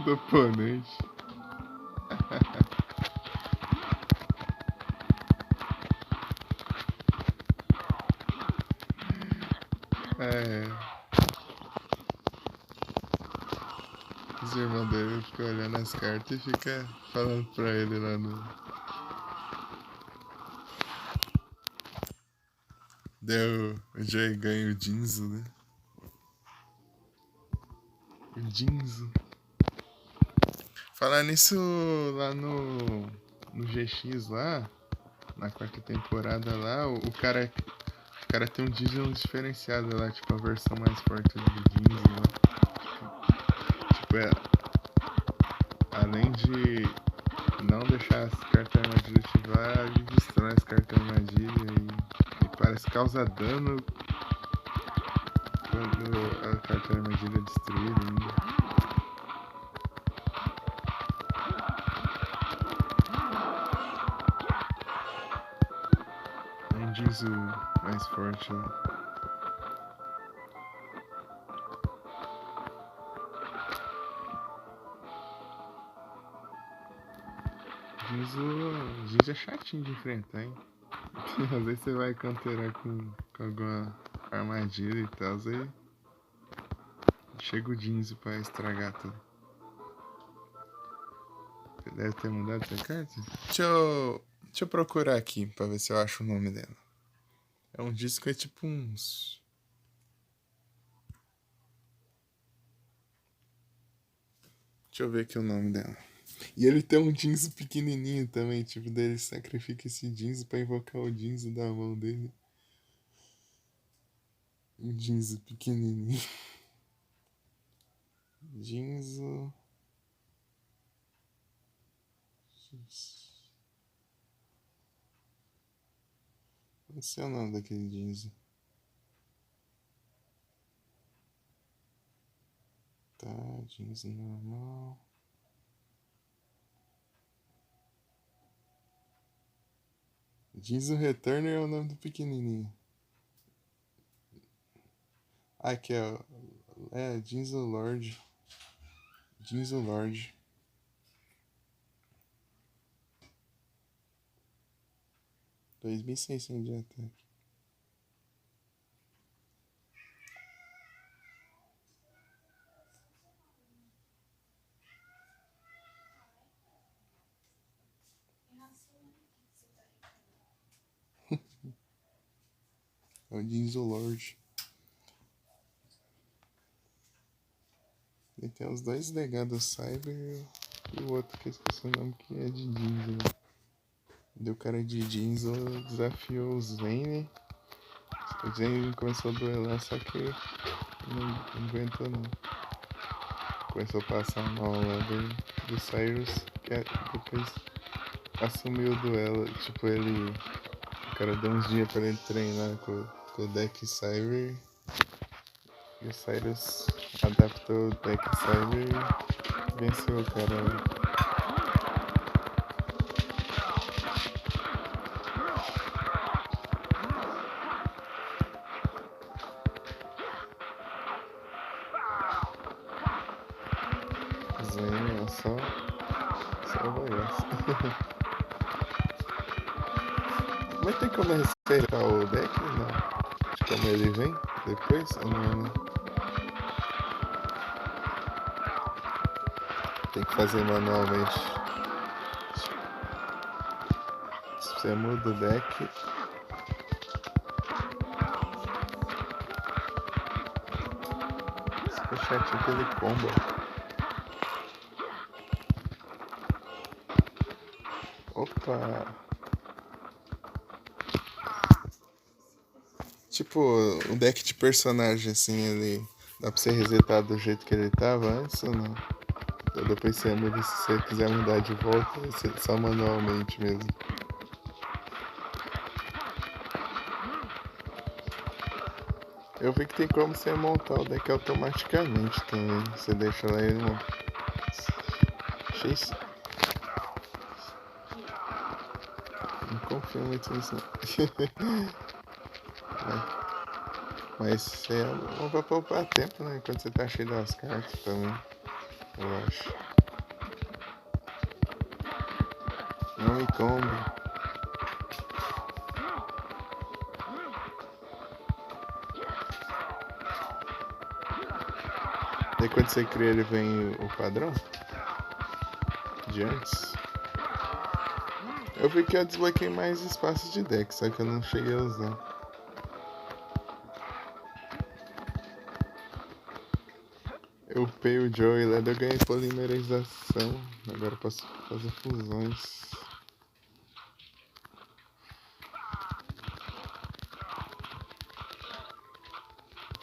do oponente. É. Os irmãos dele ficam olhando as cartas e fica falando pra ele lá no. Deu o Joey ganha o Jinzo, né? O Jinzo. Falar nisso lá no GX lá, na quarta temporada lá, o cara tem um Jinzo diferenciado lá, tipo a versão mais forte do Jinzo lá. Tipo, além de não deixar as cartas armadilha ativar, ele destrói as cartas armadilha e parece causa dano quando a carta armadilha é destruída ainda. Um Jinzo mais forte lá. Jinzo é chatinho de enfrentar, hein? Às vezes você vai canterar com alguma armadilha e tal, aí chega o Jinzo pra estragar tudo. Você deve ter mudado essa carta? Deixa eu procurar aqui pra ver se eu acho o nome dela. É um disco que é tipo uns. Deixa eu ver aqui o nome dela. E ele tem um Jinzo pequenininho também, tipo, dele sacrifica esse Jinzo pra invocar o Jinzo da mão dele. Um Jinzo pequenininho. Jinzo. Não sei o nome daquele Jinzo. Tá, Jinzo normal. Jeans o Returner é o nome do pequenininho. Ah, aqui é Jeans o Lord. Jeans o Lord. $2.600 de ataque. É o Jeans o Lord. E tem os dois legados Cyber e o outro que eu esqueci o nome que é de jeans. Né? Deu cara de jeans, desafiou o Zane. O Zane começou a duelar, só que não aguentou não. Começou a passar mal lá do Cyrus, que depois assumiu o duelo. Tipo, o cara deu uns dias pra ele treinar com o deck Cyber. E o Cyrus adaptou o deck Cyber e venceu o cara. Zane é só bagaço. Mas tem como resetar o deck? Não. De como ele vem depois? Não. Tem que fazer manualmente. Se você muda o deck. Fica chatinho que ele comba. Opa! Tipo, o deck de personagem assim, ele dá pra você resetar do jeito que ele tava antes ou não? Ou depois você muda, se você quiser mudar de volta, você só manualmente mesmo. Eu vi que tem como você montar o deck automaticamente também. Você deixa lá ele montar. Achei. Não confio muito nisso não. Mas é bom pra poupar tempo, né? Enquanto você tá cheio das cartas também. Eu acho. Não me combo. E quando você cria ele vem o padrão? De antes? Eu vi que eu desbloqueei mais espaço de deck, só que eu não cheguei a usar. Eu upei o Joey lá, eu ganhei polimerização. Agora eu posso fazer fusões.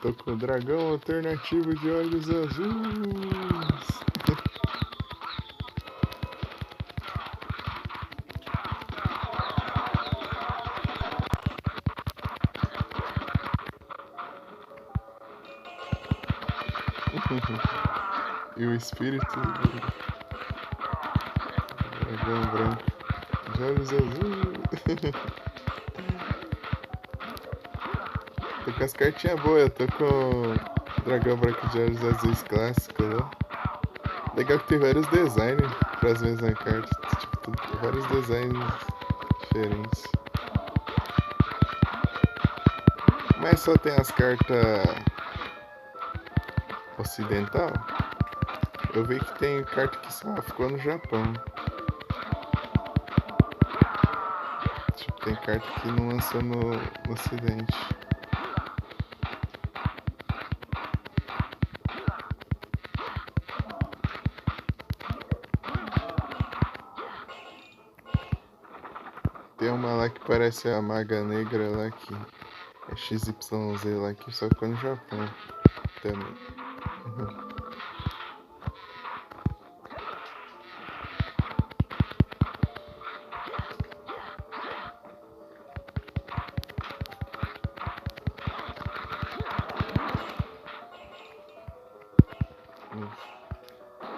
Tô com o dragão alternativo de olhos azuis. E o espírito do dragão branco de olhos azuis. Tô com as cartinhas boas, eu tô com o dragão branco de olhos azuis clássico lá. Legal que tem vários designs para as mesmas cartas. Tipo, vários designs diferentes. Mas só tem as cartas ocidental. Eu vi que tem carta que só ficou no Japão. Tipo, tem carta que não lançou no ocidente. Tem uma lá que parece a Maga Negra lá que é XYZ lá que só ficou no Japão também.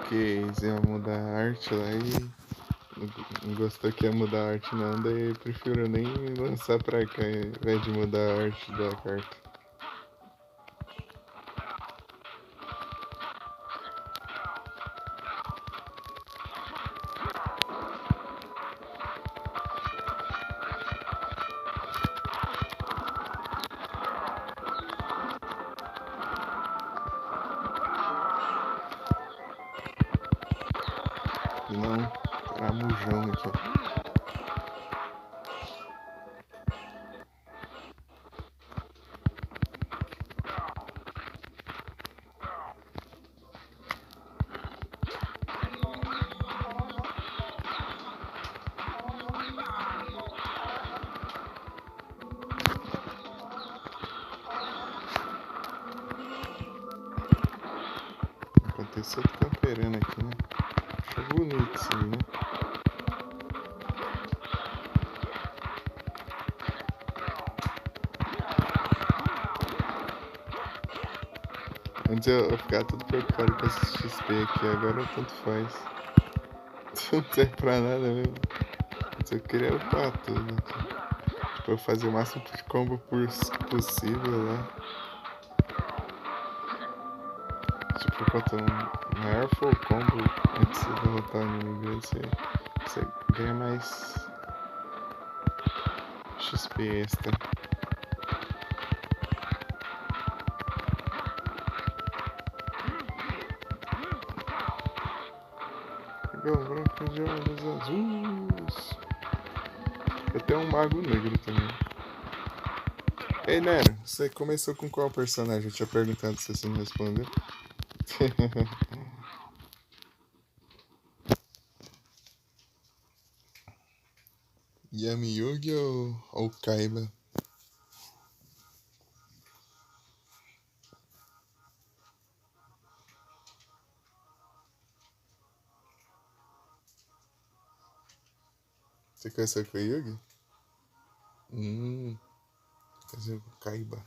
Que eles iam mudar a arte lá e Não gostou que ia mudar a arte não, daí eu prefiro nem lançar pra cá ao invés de mudar a arte da carta. Não, caramujão aqui, ó. Aconteceu do camperando aqui, né? Acho bonito isso aí, né? Antes eu ficava tudo preocupado com esse XP aqui, agora tanto faz. Não serve pra nada mesmo. Antes eu queria upar tudo aqui. Tipo, eu fazer o máximo de combo possível lá. Tipo, quanto maior for o combo antes de derrotar o inimigo, você ganha mais XP extra. Dragão branco de olhos azuis. Eu tenho um mago negro também. Ei, Nero, você começou com qual personagem? Eu tinha perguntado se você não respondeu. Yami Yugi ou Kaiba? Você conheceu com o Yugi? Conheceu com o Kaiba.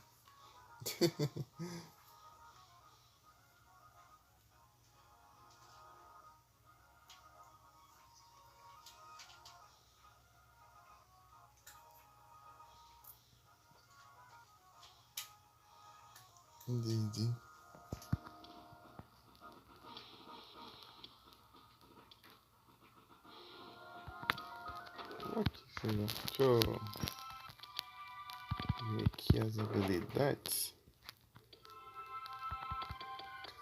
Entendi. Aqui, sei lá. Deixa eu ver aqui as habilidades.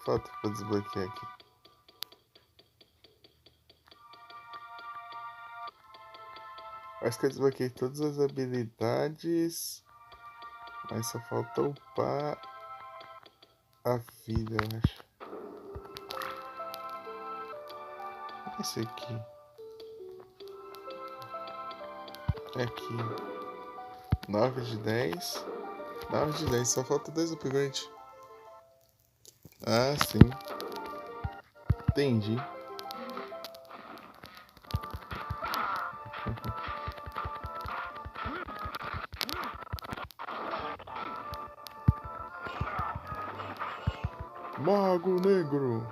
Falta pra desbloquear aqui. Acho que eu desbloqueei todas as habilidades. Mas só falta upar a vida, eu acho. Esse aqui. É aqui. 9 de 10. 9 de 10, só falta 2 upgrades. Ah, sim. Entendi. Mago Negro.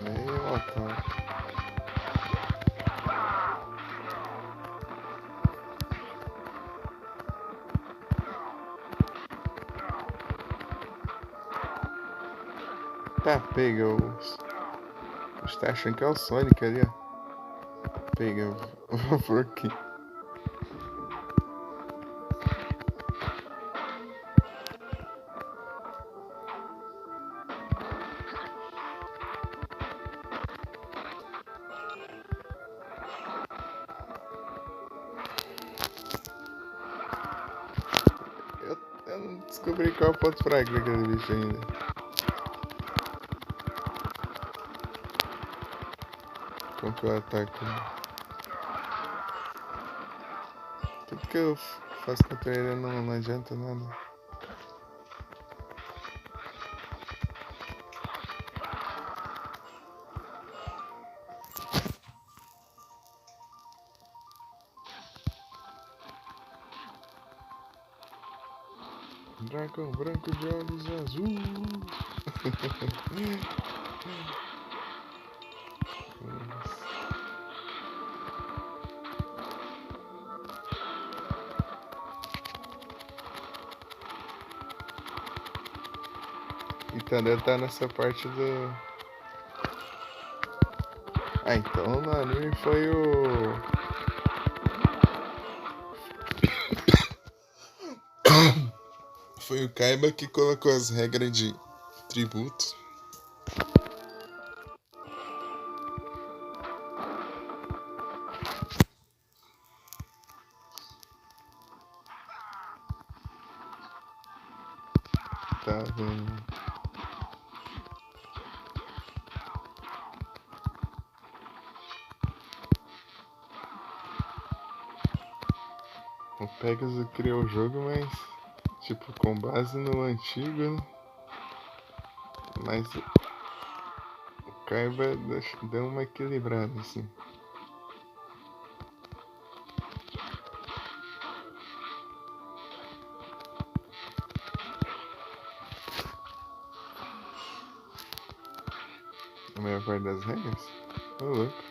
Meu otário. Tá, pega os. Você tá achando que é o Sonic ali, ó. Pega, vou por aqui. Eu não descobri qual é o ponto fraco daquele bicho ainda. Como que eu ataco? Tudo que eu faço contra ele não adianta nada. Dragão branco de olhos azuis. Então deve estar nessa parte do... Ah, então no anime foi o... Foi o Kaiba que colocou as regras de tributo. Tá vendo? O Pegasus criou o jogo, mas tipo com base no antigo, né? Mas o Kaiba deu uma equilibrada assim. A maior parte das regras? Ô louco.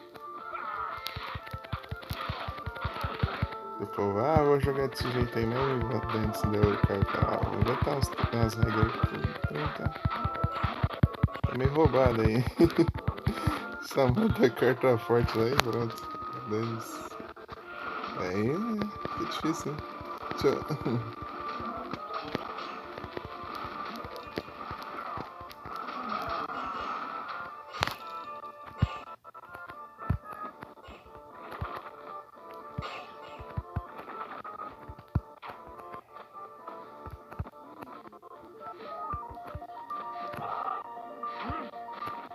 O povo, vou jogar desse jeito aí mesmo, e bota antes da eu cair. Vou botar umas regras aqui. Tá meio roubado aí. Só manda a carta forte lá e pronto. Aí é difícil, né? Tchau.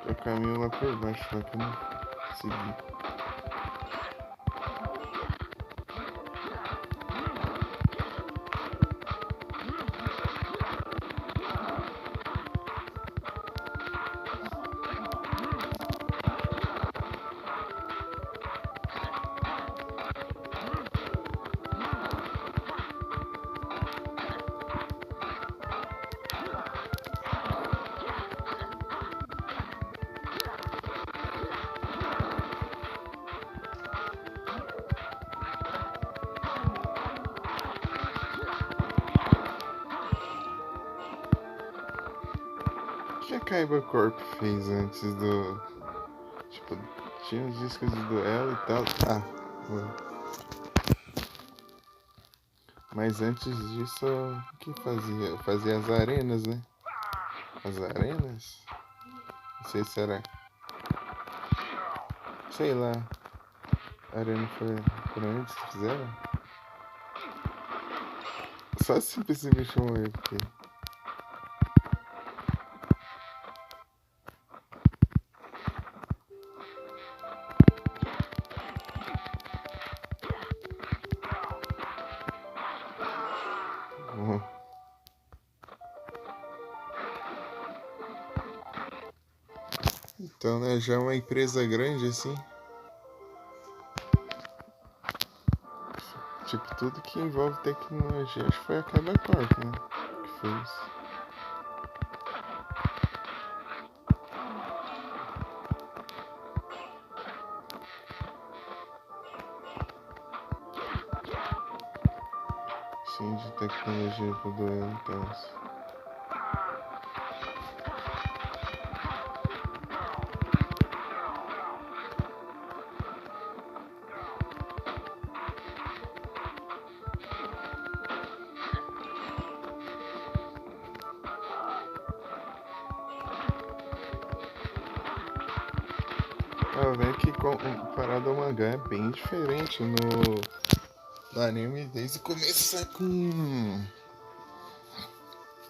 Tem caminho lá por baixo, lá que eu não consegui. O que a Kaiba Corp fez antes do... Tipo, tinha os discos de duelo e tal. Mas antes disso, o que fazia? Fazia as arenas, né? As arenas? Não sei se era... Sei lá. A arena foi por onde que fizeram? Só se esse bicho morrer, porque... Bom. Então, né, já é uma empresa grande assim. Tipo, tudo que envolve tecnologia. Acho que foi a Kaiba Corp, né? Que fez. Sim, de tecnologia pro duelo e tal. Vendo que comparado ao mangá é bem diferente no anime. Desde o começo sai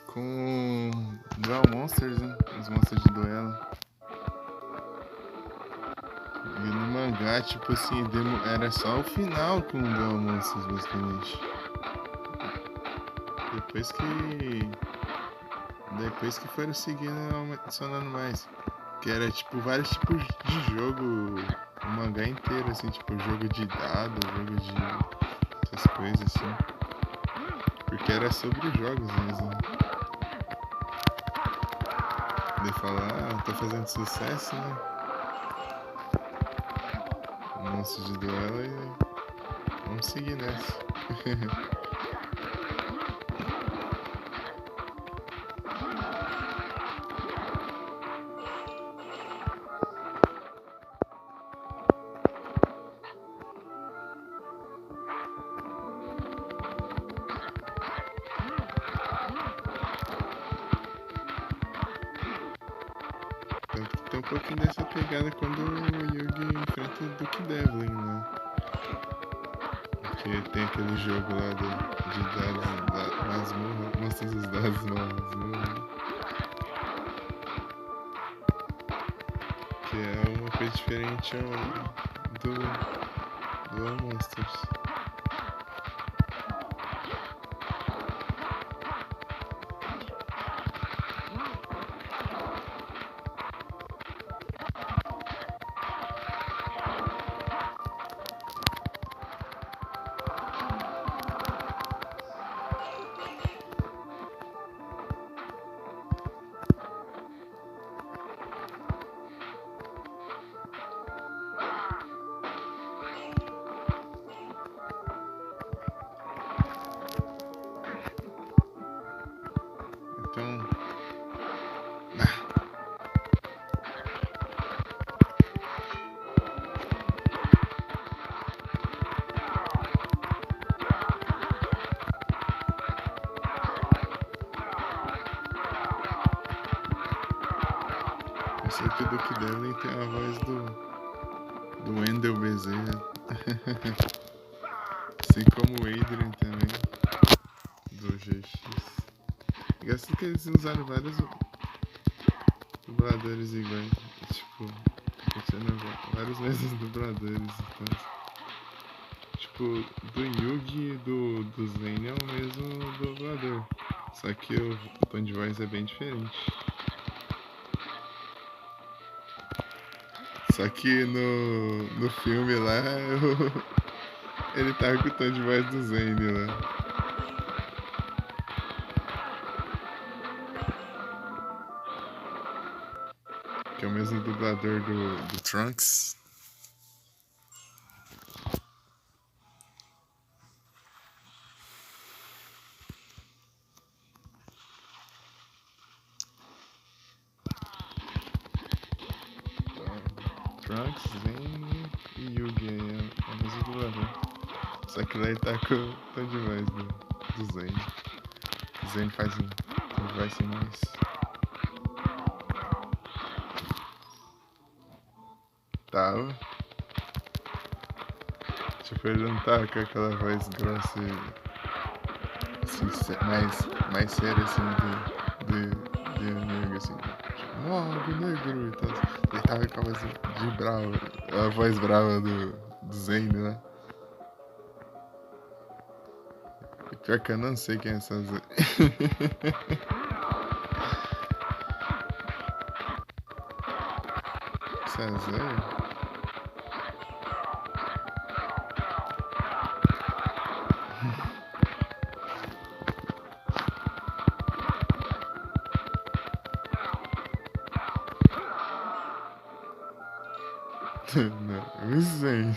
com Duel Monsters, né? Os monstros de duelo. E no mangá, tipo assim, era só o final com Duel Monsters, basicamente. Depois que foram seguindo, adicionando mais. Que era tipo vários tipos de jogo, o mangá inteiro, assim, tipo jogo de dado, jogo de essas coisas assim. Porque era sobre jogos mesmo. De falar, tô fazendo sucesso, né? Monstro de duelo e vamos seguir nessa. Tem um pouquinho dessa pegada quando o Yugi enfrenta o Duke Devlin, né? Que tem aquele jogo lá de dados da masmorra, mostrando os dados na masmorra. Que é uma coisa diferente do All Monsters. Então. Eu sei que o Duke Devlin tem a voz do Wendell Bezerra. Assim como o Adrian também. Do GX. Engraçado que eles usaram vários dubladores iguais. Tipo, vários mesmos dubladores. Então, tipo, do Yugi e do Zen é o mesmo dublador. Só que o tom de voz é bem diferente. Só que no filme lá, ele tava com o tom de voz do Zane lá. Que é o mesmo dublador do Trunks. Trunks, Zane e Yugi é o mesmo dublador. Só que lá ele tá com o tom de voz do Zane. O Zane faz um tom de voz assim mais... Tava. Tipo, ele não tava com aquela voz grossa e assim, mais séria assim de negro assim. Tipo, modo negro e tal. Ele tava com a voz de bravo, a voz brava do Zane, né? E pior que eu não sei quem é essa Zane. Essa é Zane? Não, eu sei.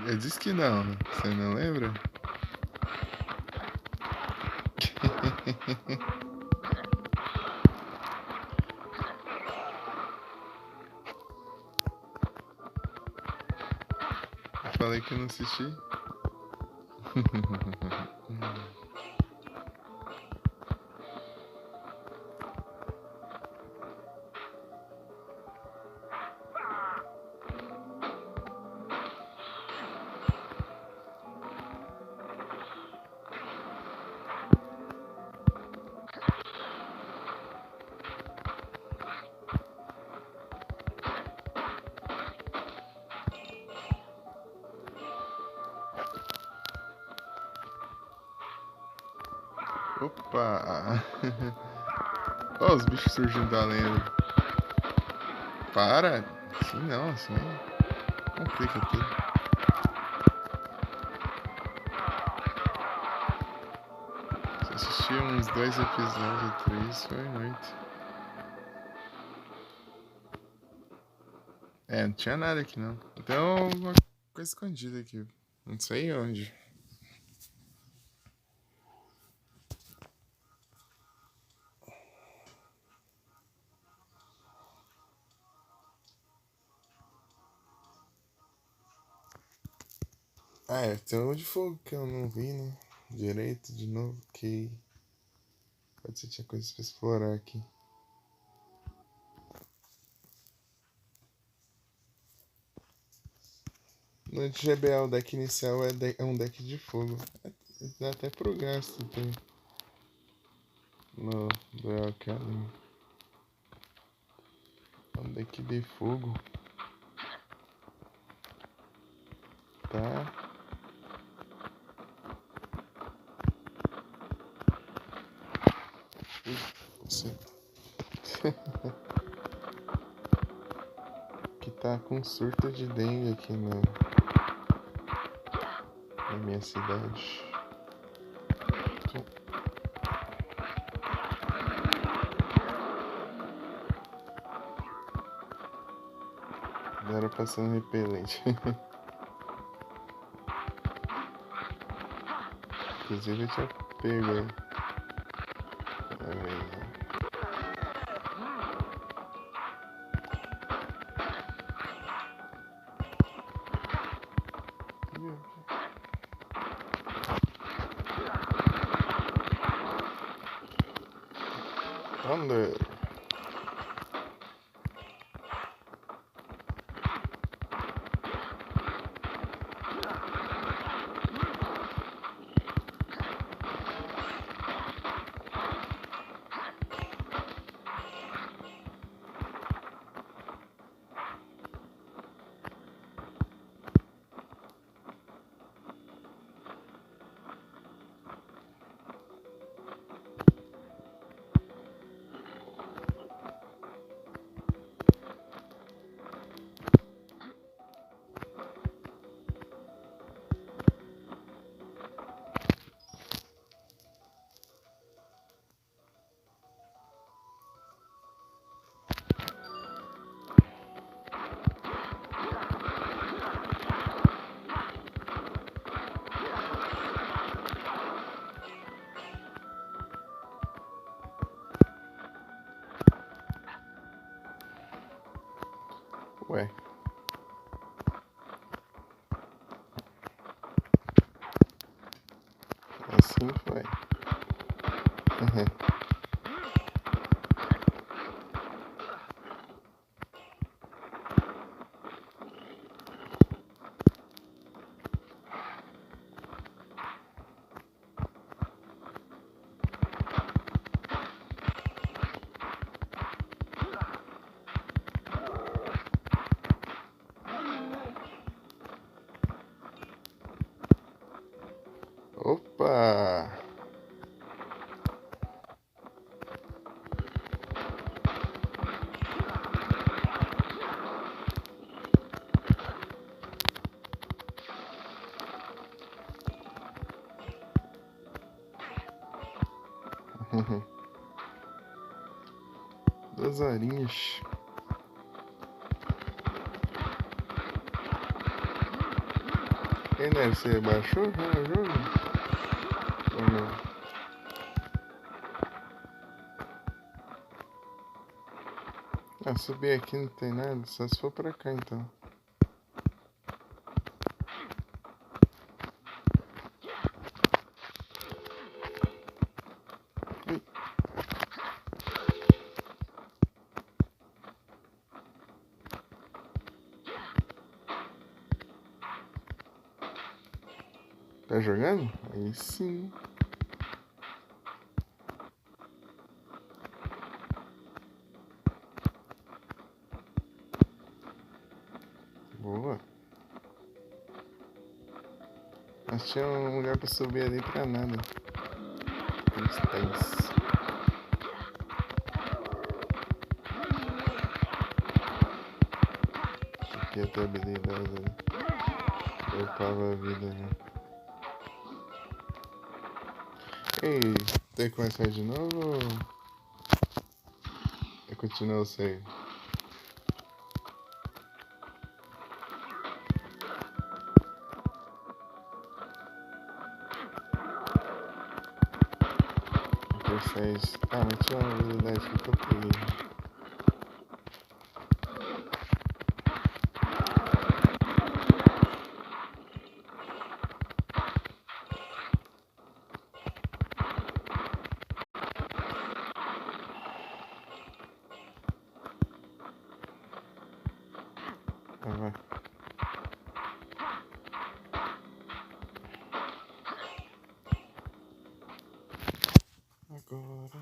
Eu disse que não, você não lembra? Eu falei que eu não assisti. Opa! Ó, os bichos surgindo da lenda. Para! Assim não, assim não. Complica tudo. Assisti uns 2 episódios, 3, foi muito. Não tinha nada aqui não. Então, uma coisa escondida aqui. Não sei onde. Tem um de fogo que eu não vi, né? Direito, de novo, ok. Pode ser que tinha coisas pra explorar aqui. No de GBA, o deck inicial é um deck de fogo. Dá até pro gasto, tem. No Duel Academy. É um deck de fogo. Tá. Você. Que tá com surto de dengue aqui na minha cidade. Agora passando repelente. Inclusive eu tinha pego aí. Thunder. Ué. Assim foi. Opa! Duas horinhas. E né, você baixou já o jogo? Ou não? Subir aqui não tem nada, só se for pra cá então. Ui. Tá jogando? Aí sim. Boa. Mas tinha um lugar pra subir ali pra nada. Tem. Aqui até habilidade ali. Eu upava a vida, né? Ei, tem que começar de novo ou eu continuo sem? Vocês... Ah, mas tinha uma habilidade que eu peguei. Ah, vai. Agora...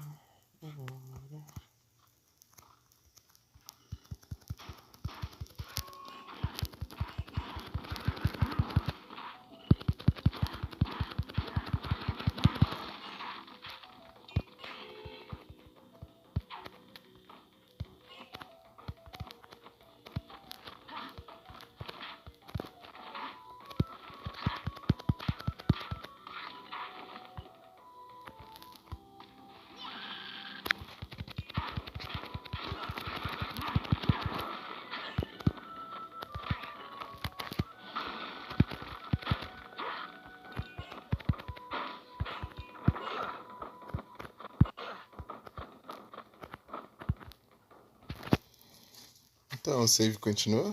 Então, o save continua?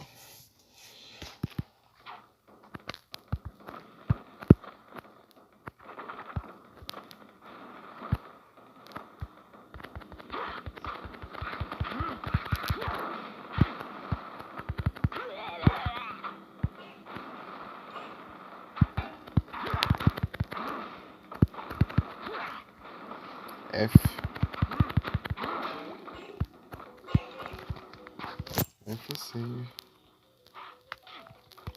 F. F save.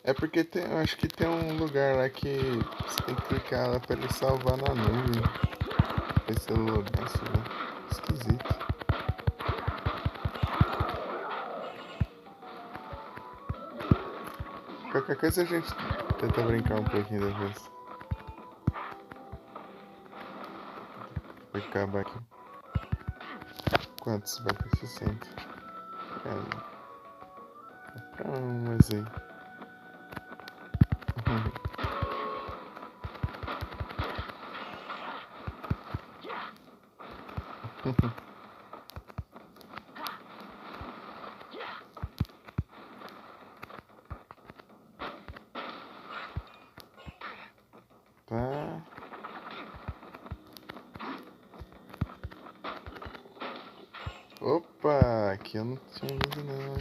É porque tem, eu acho que tem um lugar lá que você tem que clicar lá pra ele salvar na nuvem. Esse lugar, sei lá. Esquisito. Qualquer coisa a gente tenta brincar um pouquinho depois. Vai acabar aqui. Quantos vai pra 60? Pra umas aí. Tá. Opa! Aqui eu não tinha vindo não.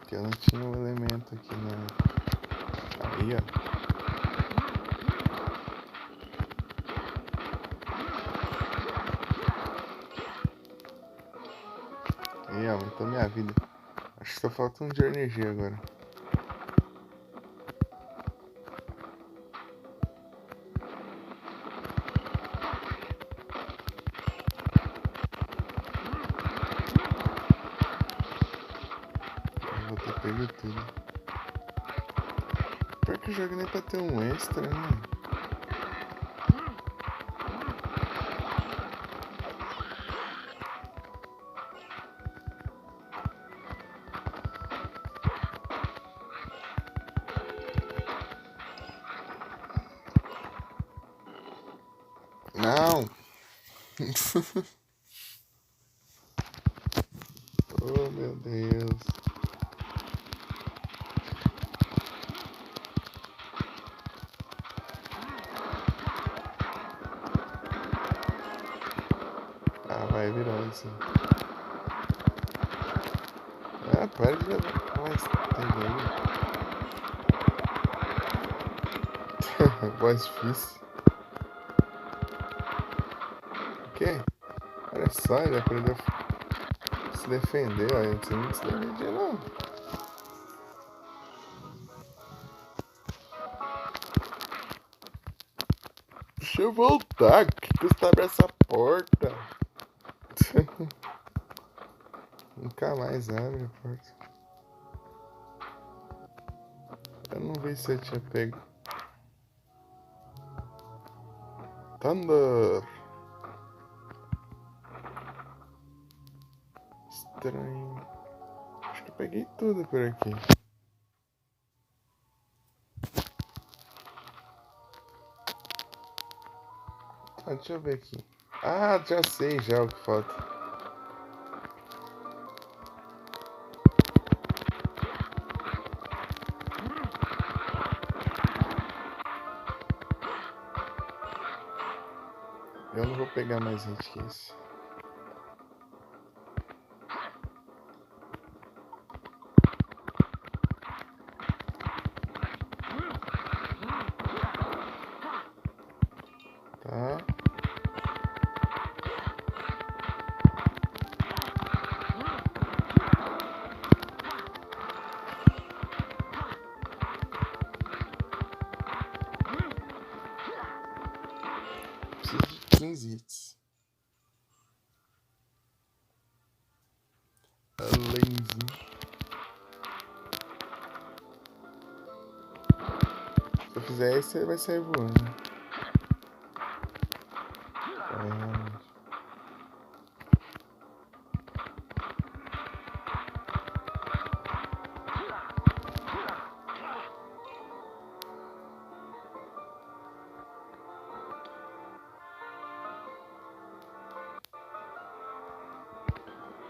Aqui eu não tinha um elemento aqui na. Aí, ó. Aí, aumentou minha vida. Acho que só falta um de energia agora. Eu vou ter pego tudo. Pior que o jogo nem pra ter um extra, né? Não! Oh, meu Deus. Ah, vai virar isso. Ah, para de levar mais tempo aí. Voz difícil. O quê? Olha só, ele aprendeu a se defender. Ó. Antes ele não se defendia, não. Deixa eu voltar. Que custa abrir essa porta? Nunca mais abre a porta. Eu não vi se eu tinha pego. Thunder. Estranho. Acho que eu peguei tudo por aqui. Deixa eu ver aqui. Ah, já sei já o que falta. Eu não vou pegar mais hit que esse. Tá. Preciso de 15 hits. Alenzinho. Se eu fizer isso, ele vai sair voando.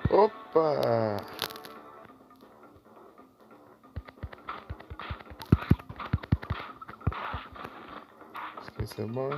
Opa! Isso é bom.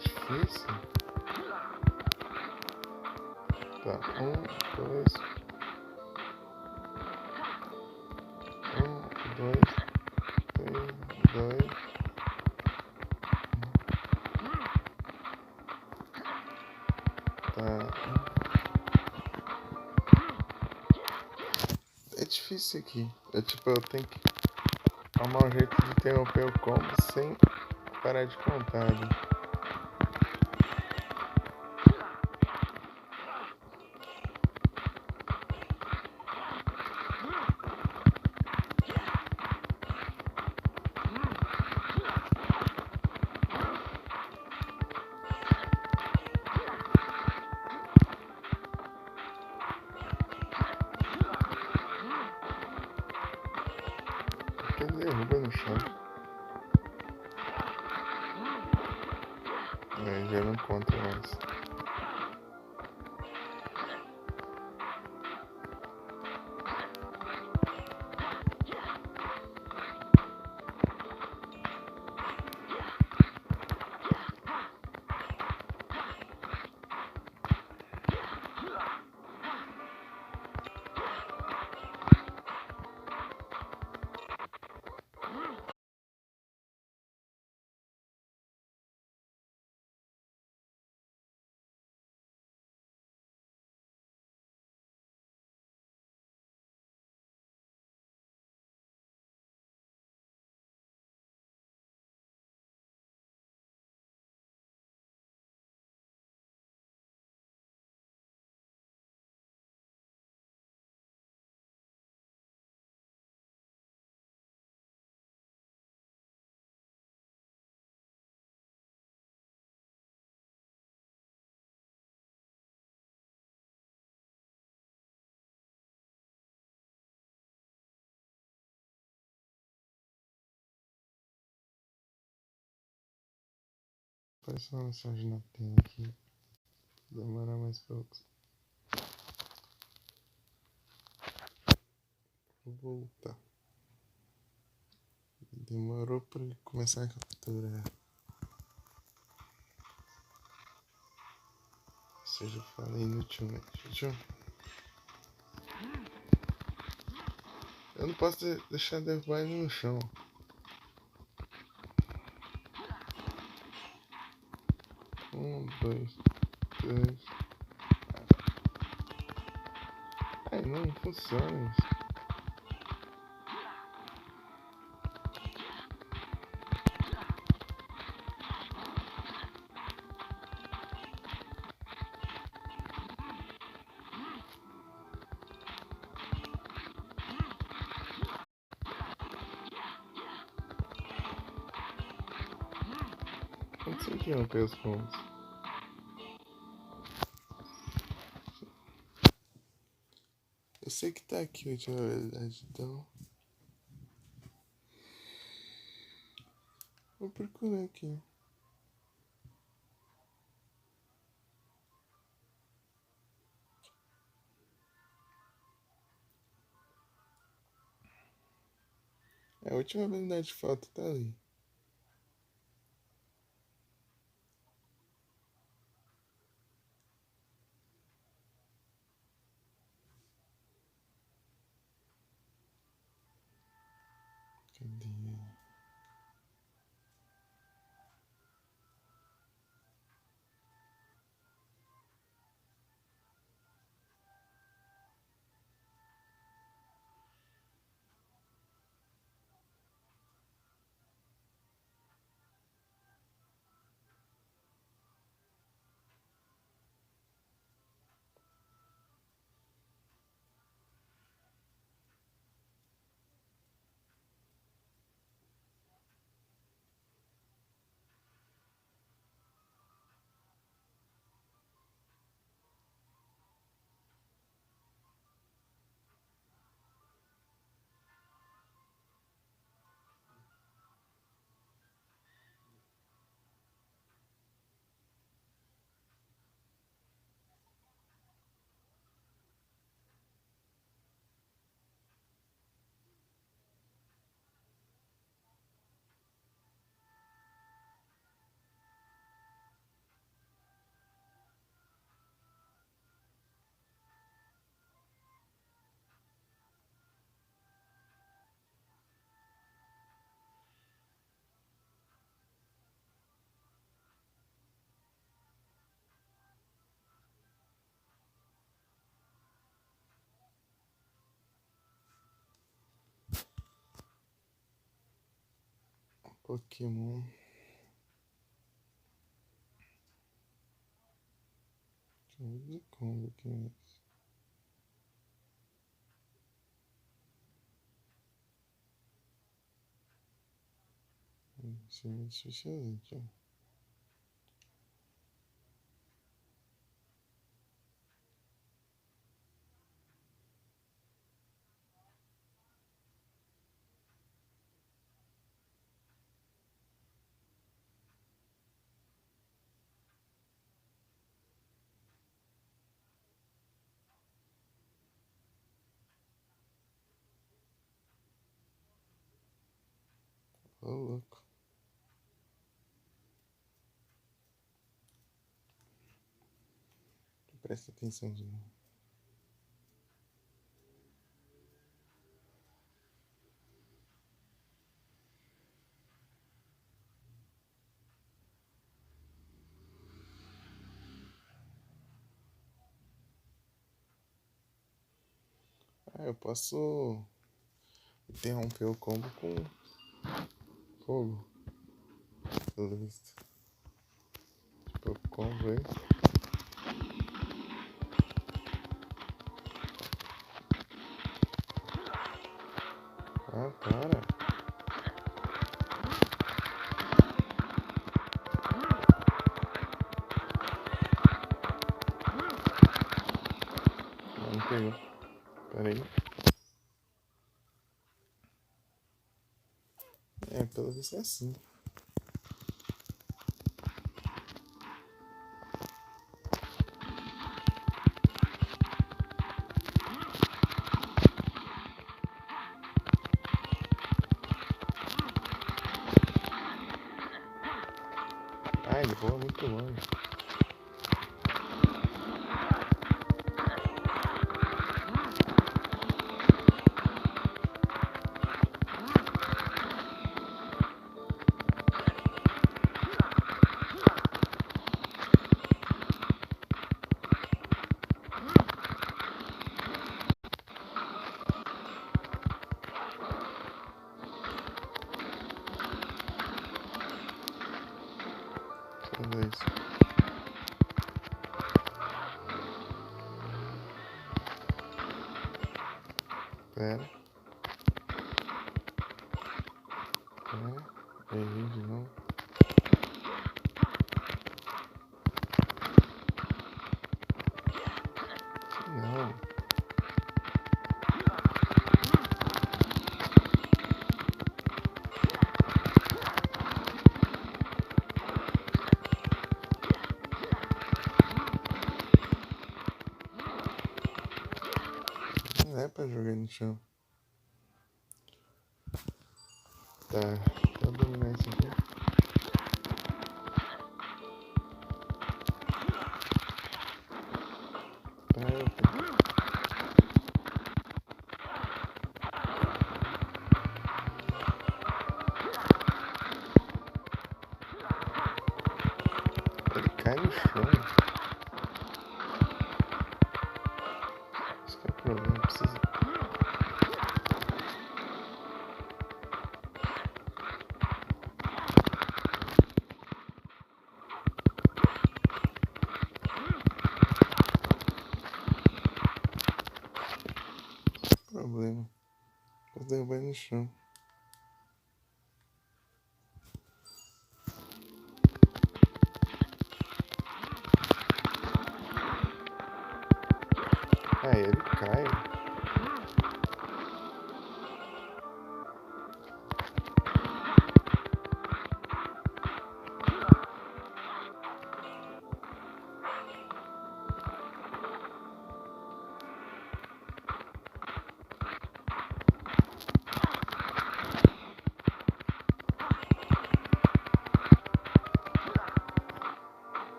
Difícil. Tá, 1, 2. 1, 2, 3, 2. Tá. É difícil aqui. Eu tenho que arrumar um jeito de interromper o combo sem parar de contar ali. Ele derruba no chão. Já não conta mais. Apareceu uma mensagem na tela aqui. Demora mais pouco. Vou voltar. Demorou pra ele começar a capturar. Ou seja, eu falei inutilmente. Eu não posso deixar derrubar ele no chão. Um, dois, três. Ai, não funciona isso. Onde você que romper os combos? Eu sei que tá aqui a última verdade, então. Vou procurar aqui. A última habilidade de foto tá ali. Cadê? Pokémon. Deixa eu ver como que é. Isso é muito socialmente, ó. Ô, louco. Presta atenção de novo. Ah, eu posso interromper o combo com fogo. Pelo visto. Tipo, o combo aí. Ah, para. Não pegou. Pera aí. É, pelo visto é assim. Ah, ele voa muito longe. Deixa eu ver isso. Pera. Pera. Errei de novo. chão. Tá, deixa eu dominar isso aqui. Ele cai no chão. Isso que é o problema, precisa. Problema. Eu derrubei no chão. Aí ele cai.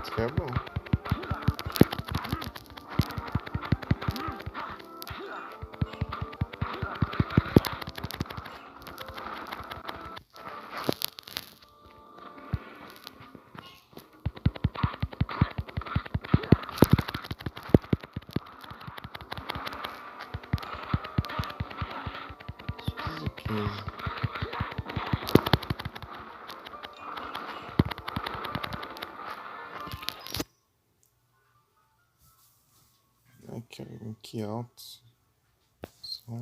Isso que é bom. Preciso 15. Que alto som.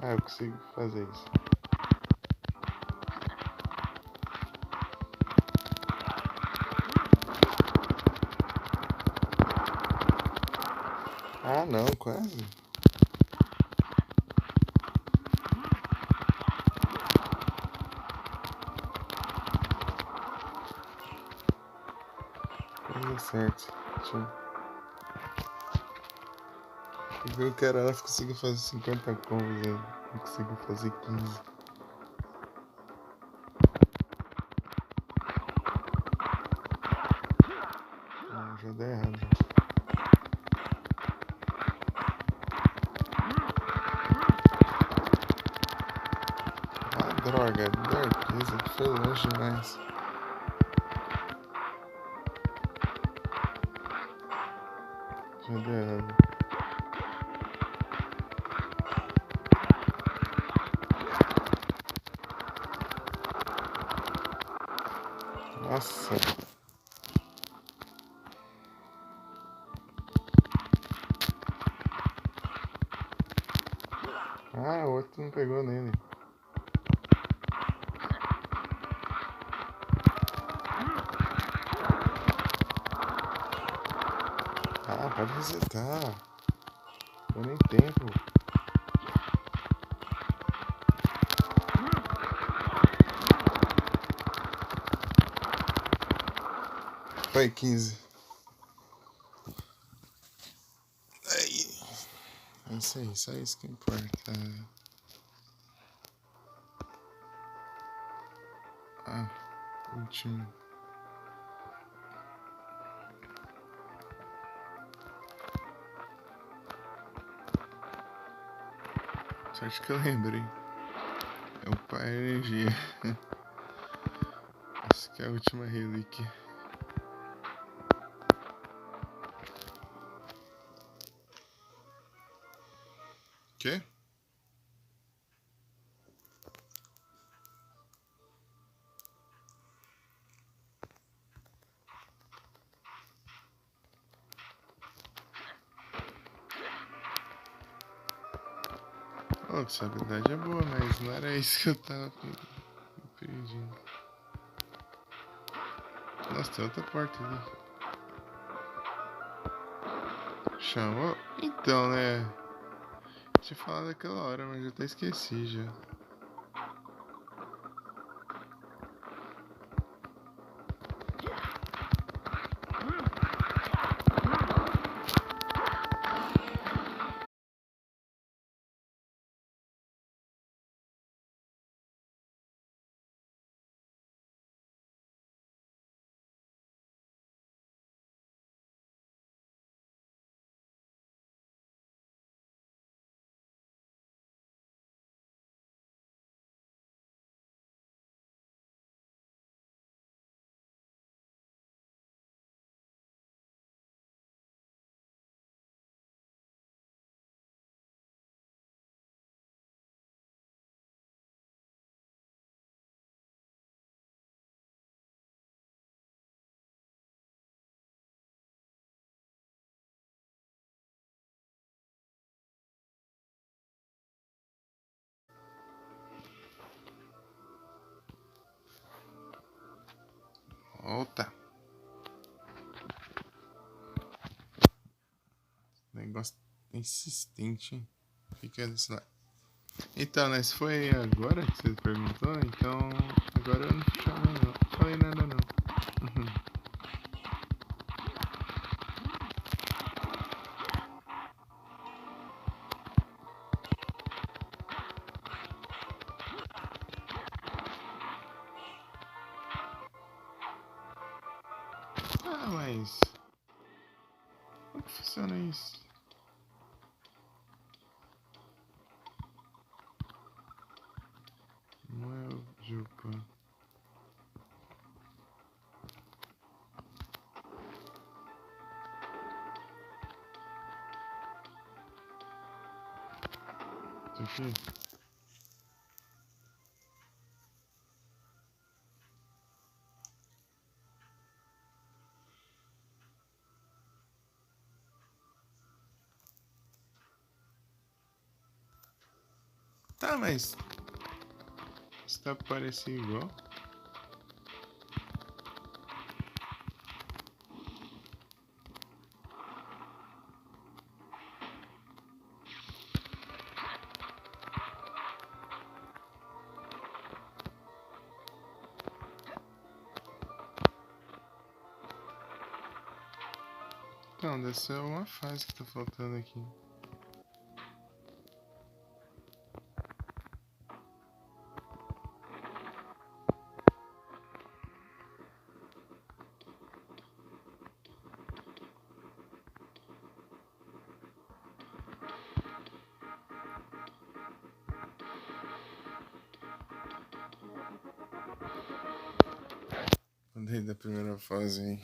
Ah, eu consigo fazer isso. Ah, não, quase. Deu certo. Deixa eu ver o que era ela conseguiu fazer 50 combos, eu não consigo fazer 15. Ah, já deu errado. Ah, droga, Darkeza, foi longe demais. Já deu errado. Nossa. Ah, o outro não pegou nele. Ah, pode resetar. Deu nem tempo. Foi 15. Aí. É isso aí, só isso que importa. Último. Sorte que eu lembrei. É o pai energia. Essa que é a última relíquia. Quê? Oh, essa habilidade é boa, mas não era isso que eu tava pedindo. Nossa, tem outra porta ali. Chamou? Então, né? Tinha falado daquela hora, mas eu até esqueci já. Volta. Negócio insistente, hein? Fica desse lado. Então, né? Se foi agora que você perguntou, então agora eu não chamei não. Não falei nada não. Mas como que funciona isso? Não é o Jupa. Isso aqui? Tá, mas está parecendo igual. Então, deve ser uma fase que tá faltando aqui. Andei da primeira fase, hein?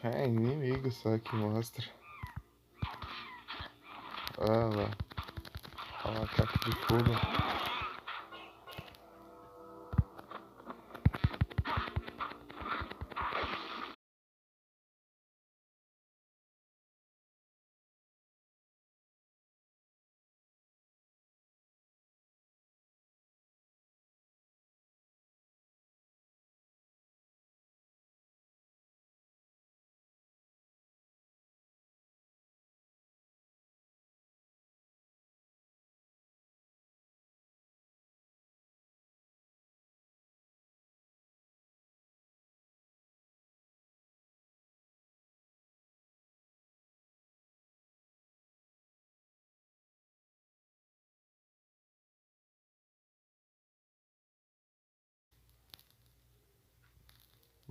É, inimigo só que mostra. Olha lá. Olha o ataque de fogo.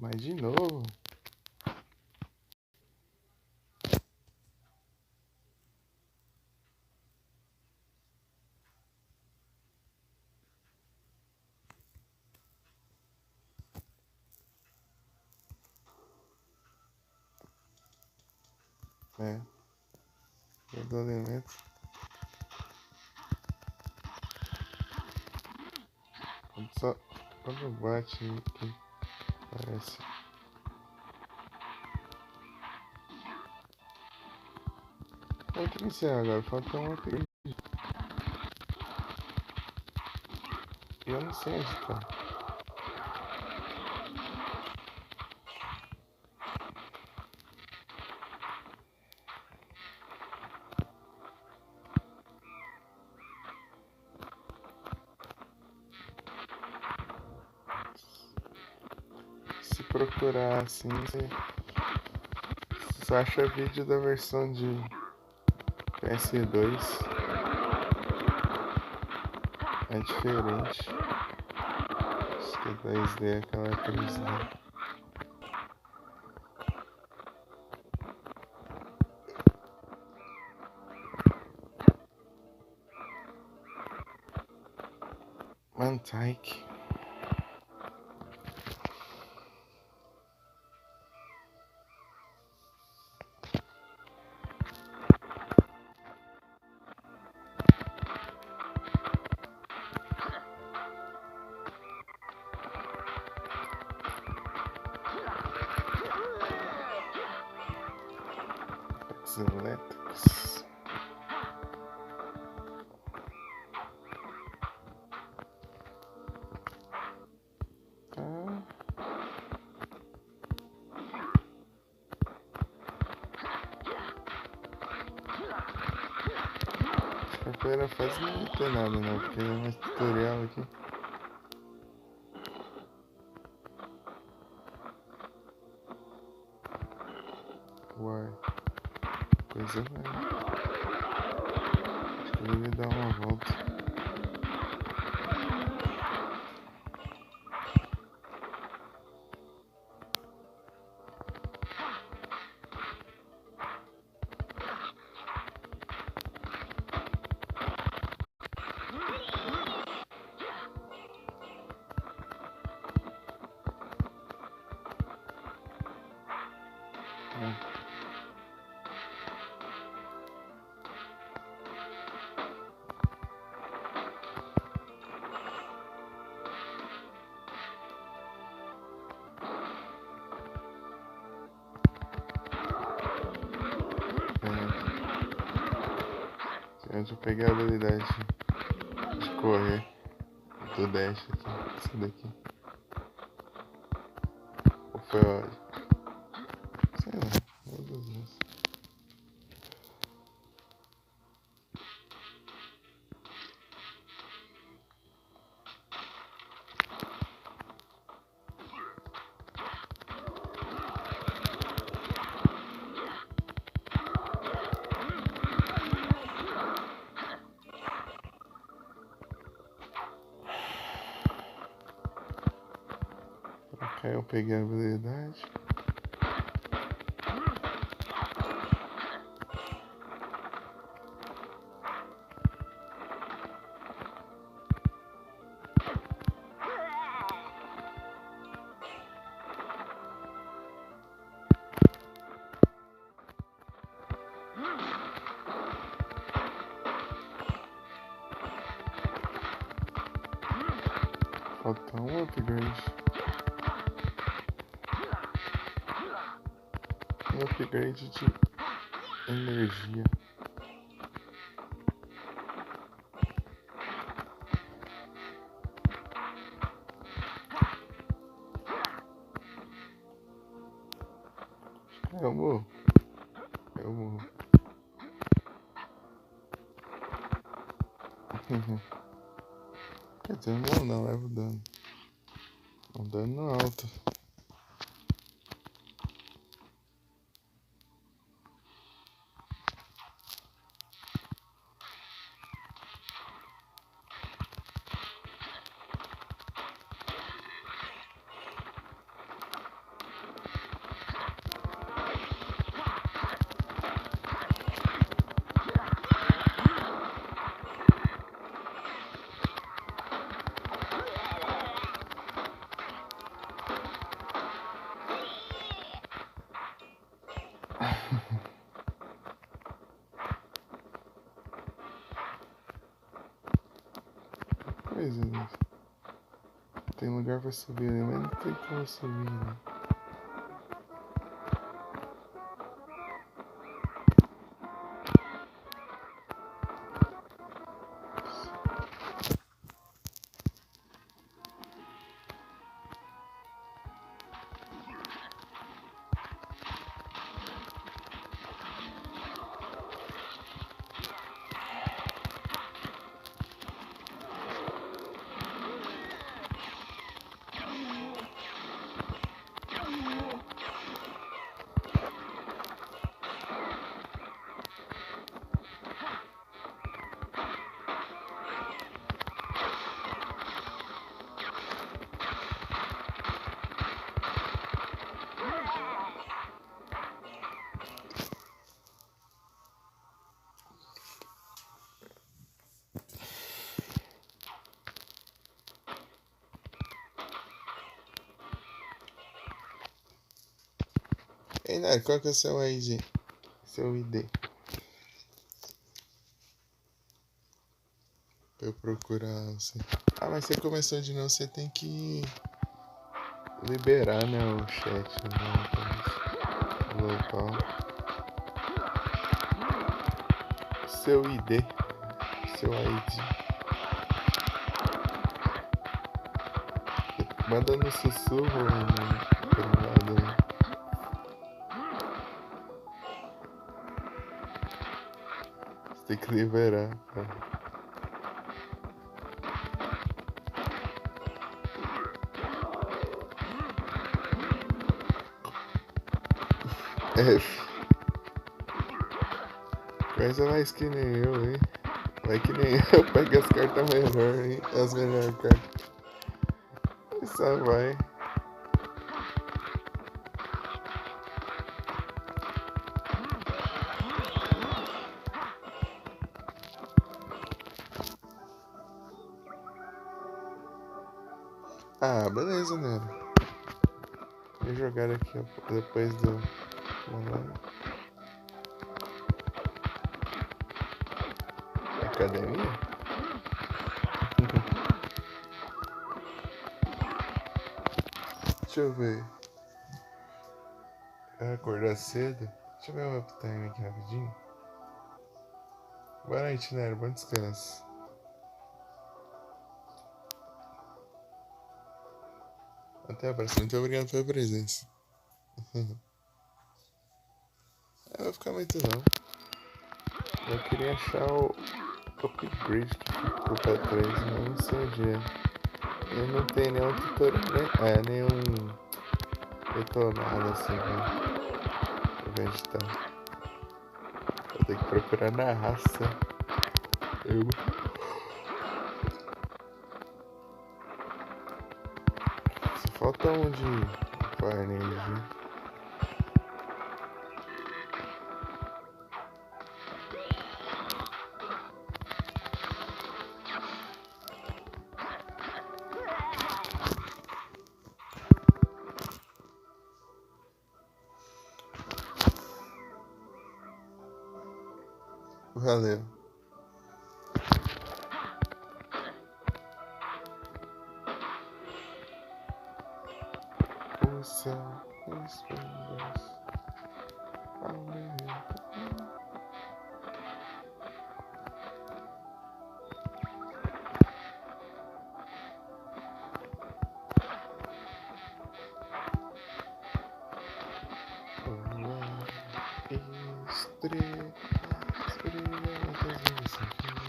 Mas de novo. É. Todo elemento. Só quando bate aqui, parece. Eu que iniciar agora, falta uma pergunta. Eu não sei onde tá. Se procurar assim, você acha vídeo da versão de PS2. É diferente. Acho que é 2D, aquela é 3D. Mantike. Elétricos. A primeira fase não vai ter nada não, porque é mais tutorial aqui. Uai, coisa vai. Acho que ele dar uma volta. Onde eu peguei a habilidade de correr do dash aqui, isso daqui. Ou foi onde? Sei lá, meu Deus. Aí eu peguei a habilidade. Falta um upgrade. Um upgrade de energia. Eu morro. Eu morro. Quer dizer, eu morro não, levo dano. Um dano alto. Coisa, né? Tem lugar pra subir ali, mas não tem como subir, né? Ei, Nara, qual que é o seu ID? Seu ID? Pra eu procurar, assim. Ah, mas você começou de novo, você tem que liberar, né, o chat, né, local. Seu ID. Seu ID. Manda no sussurro, no privado aí. Você tem que liberar, cara. F. Coisa mais que nem eu, hein? Vai que nem eu, pega as cartas melhor, hein? As melhores cartas. E só vai. Ah, beleza, né? Vou jogar aqui ó, depois do. Academia? Deixa eu ver. Acordar cedo? Deixa eu ver o uptime aqui rapidinho. Boa noite, Nero. Bom descanso. Até a próxima. Muito obrigado pela presença. Não vai ficar muito não. Eu queria achar o upgrade que ficou pra trás, mas não sei onde é. Eu não tenho nenhum tutorial, nenhum detonado assim pra vegetar. Vou ter que procurar na raça. Só falta um de farnese. Valeu. O céu resplendece ao meu redor. Estrelas brilhantes nesse dia.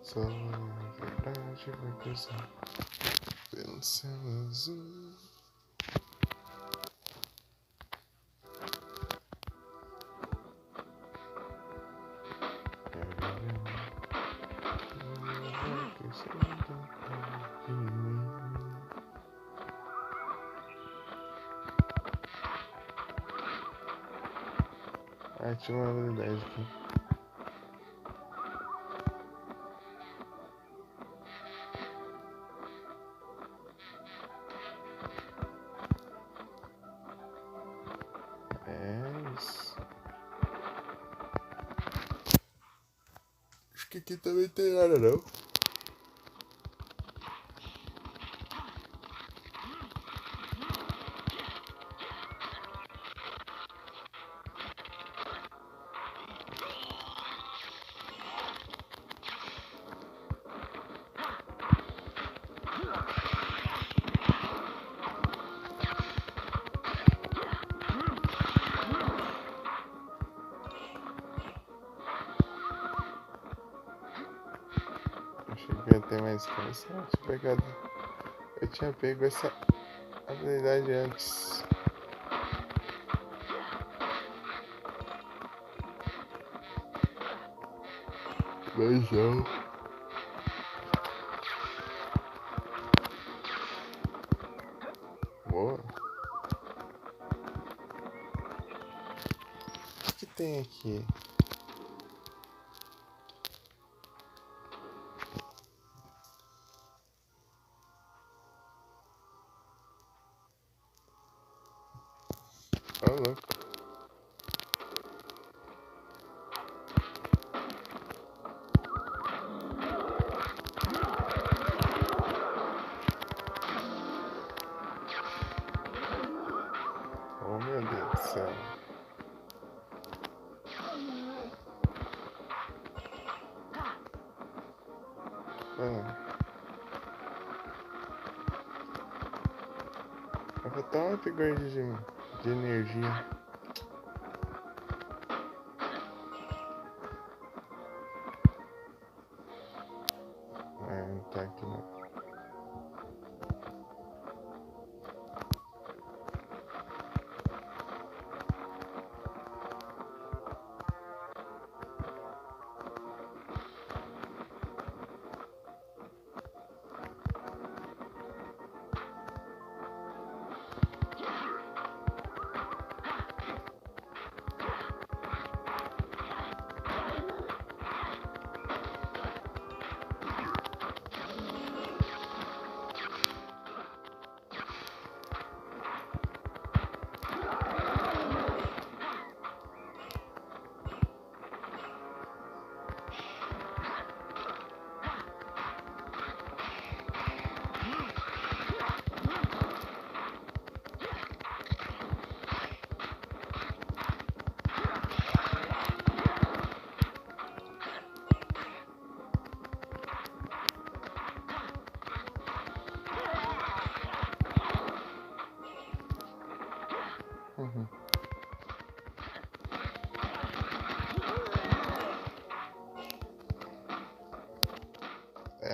Só a verdade vai cruzar pelo céu azul. Ah, tinha uma habilidade aqui. aqui também tem nada não. Achei que ia ter mais coisa. Eu tinha pego essa habilidade antes. Beijão. Boa. O que tem aqui? Ó, louco. Oh, meu Deus do céu. Eu vou dar um upgrade de energia. Não tá aqui não.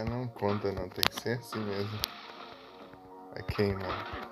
Não conta não, tem que ser assim mesmo. Vai queimar.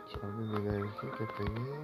Deixa eu ver aqui que eu peguei.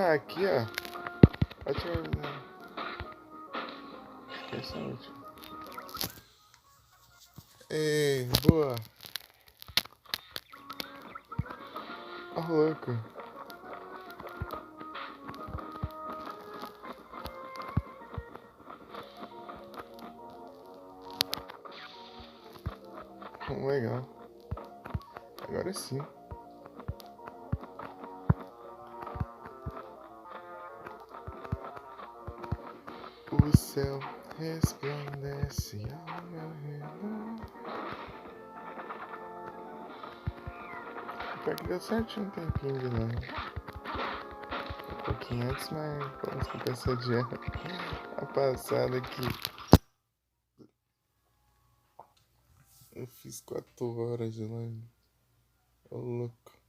Ah, aqui, ó. Pode te avisar. Esse é o último. Ei, boa. Ó, louco. Legal. Agora sim. O céu resplandece ao meu redor. Pior que deu certinho um tempinho de longe. Um pouquinho antes, mas vamos começar adiante. A passada aqui. Eu fiz 4 horas de live. Ô, louco.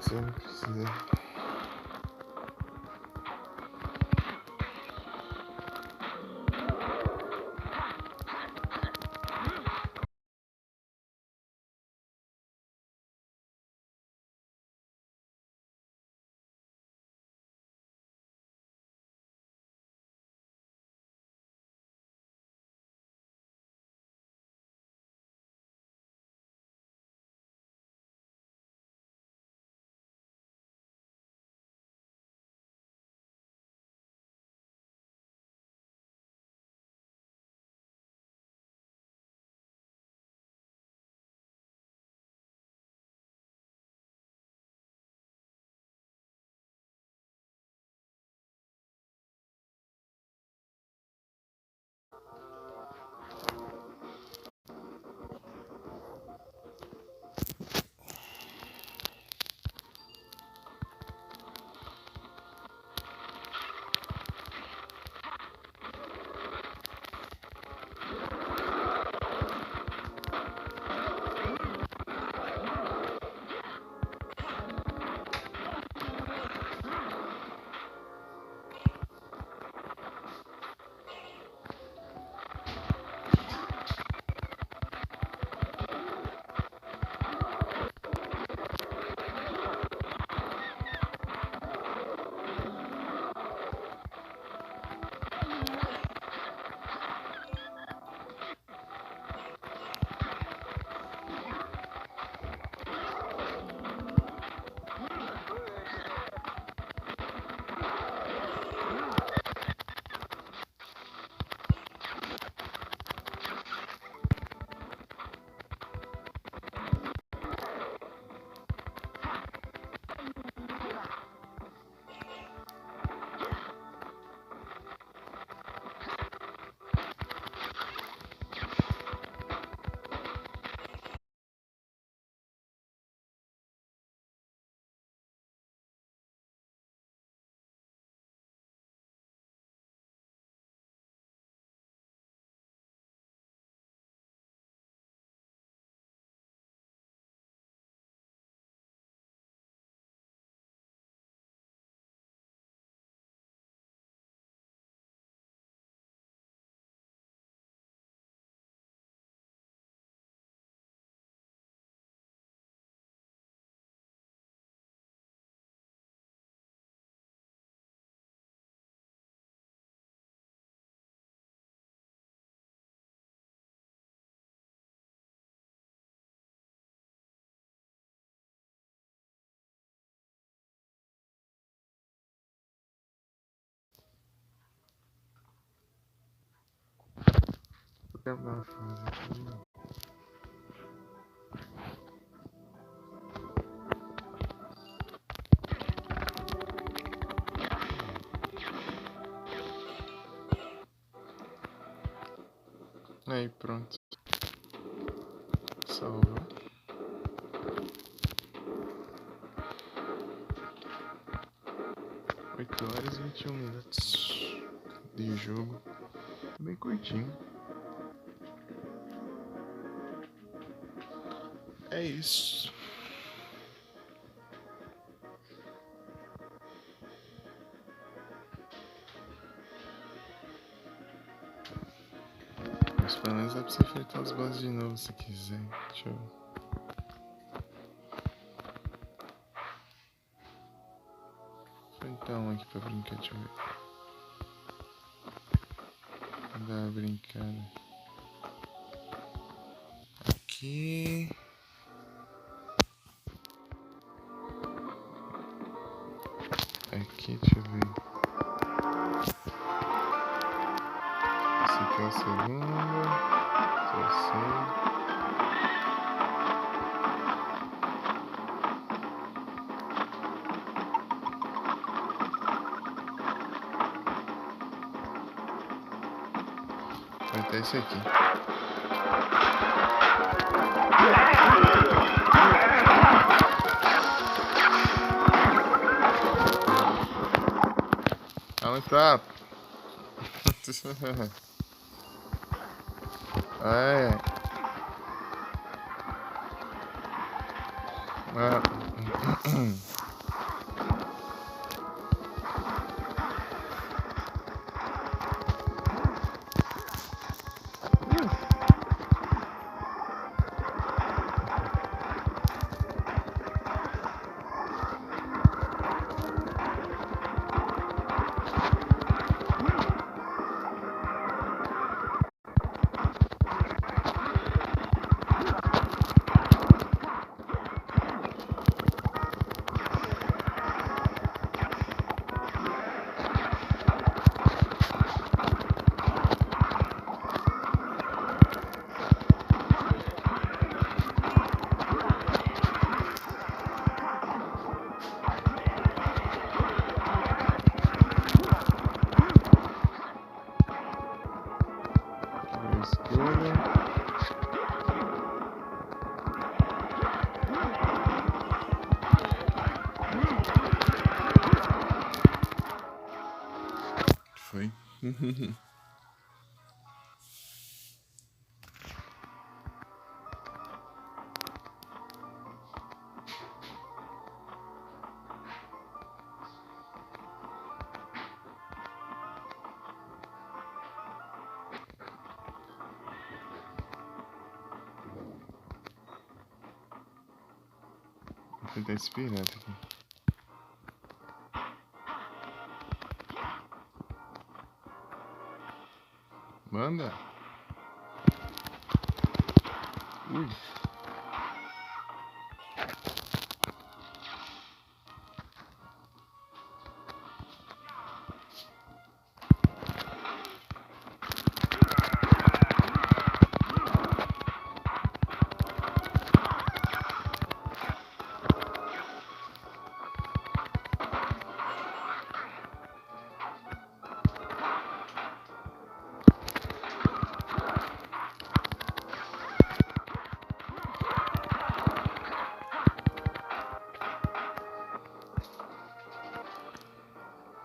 Você não precisa. Vou acabar a fase aqui. Aí, pronto. Salva. 8 horas e 21 minutos de jogo. Bem curtinho. É isso. Mas pelo menos dá pra você enfrentar os boss de novo se quiser. Deixa eu... enfrentar um aqui pra brincar, deixa eu ver. Vou dar uma brincada. Aqui... aqui, deixa eu ver. Esse aqui é o segundo. Terceiro. Vai até esse aqui. Tá. Ai. Foi. Vou tentar esse pirata aqui. Manda. Ui.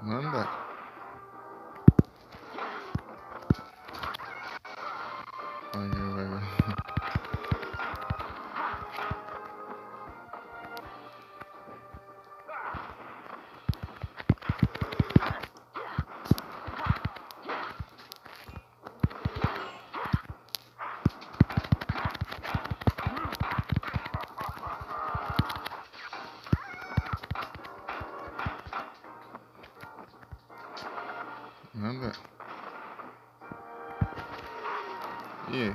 Manda. Vai. Manda. Yeah.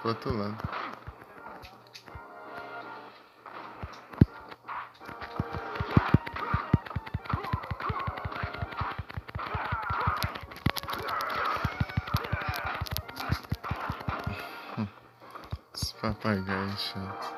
pro outro lado. Esse papagaio é chato.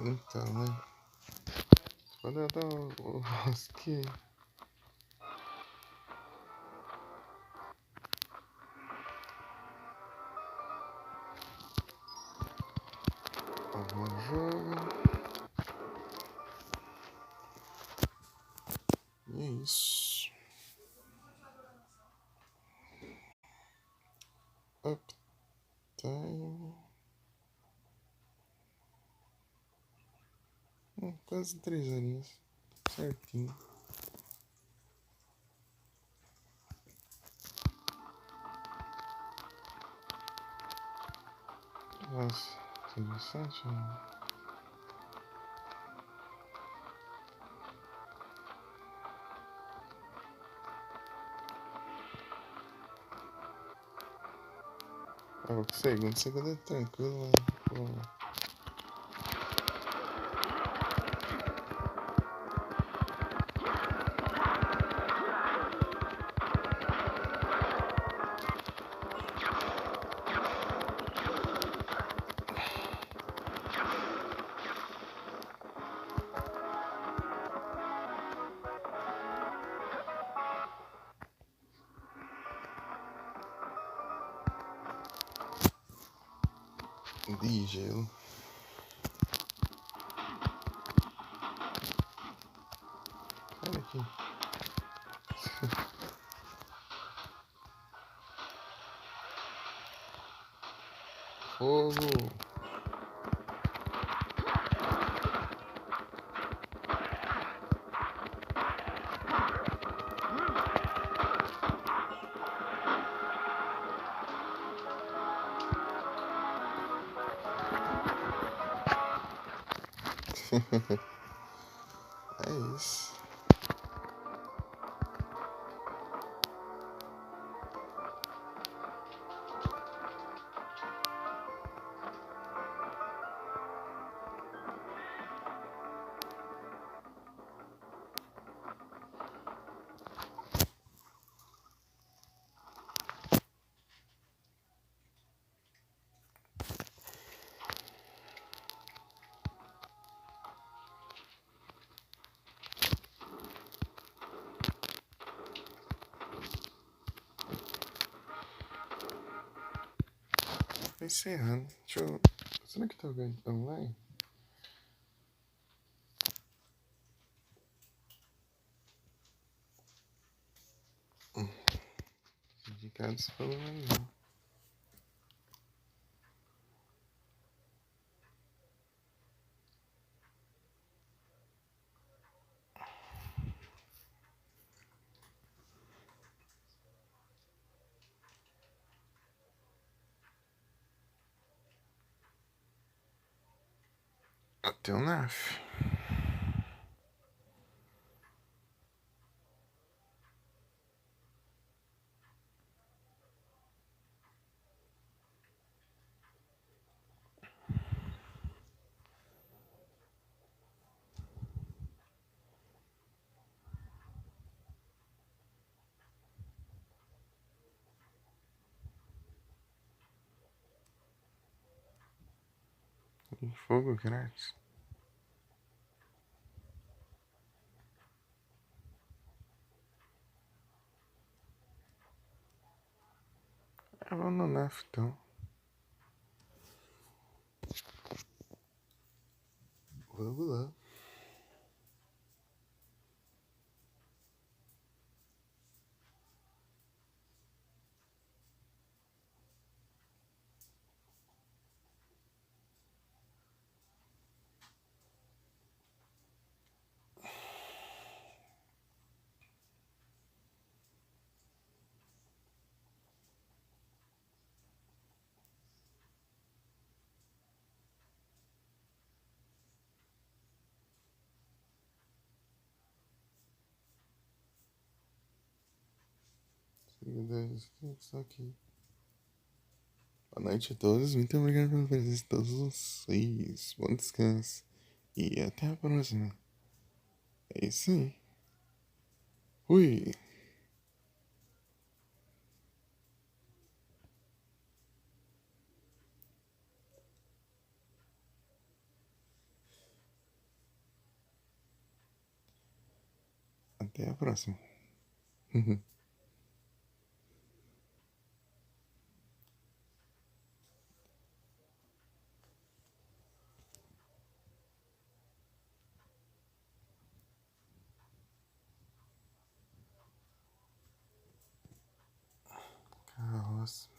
Então, né? Quando eu dou o rosquinho. Algum jogo. E é isso. Uptime. Quase 3 horinhas. Certinho. Nossa, interessante, né? Segundo é tranquilo, né? Pô. De gelo. Olha aqui. Fogo. É isso. Tô encerrando. Deixa eu. Será que tá online? Indicados pelo não. Até o NAF. Fogo grátis. Minecraft, então. Vamos lá. Seguidores, quem está aqui? Boa noite a todos, muito obrigado pela presença de todos vocês. Bom descanso e até a próxima. É isso aí. Fui. Até a próxima. Carroça.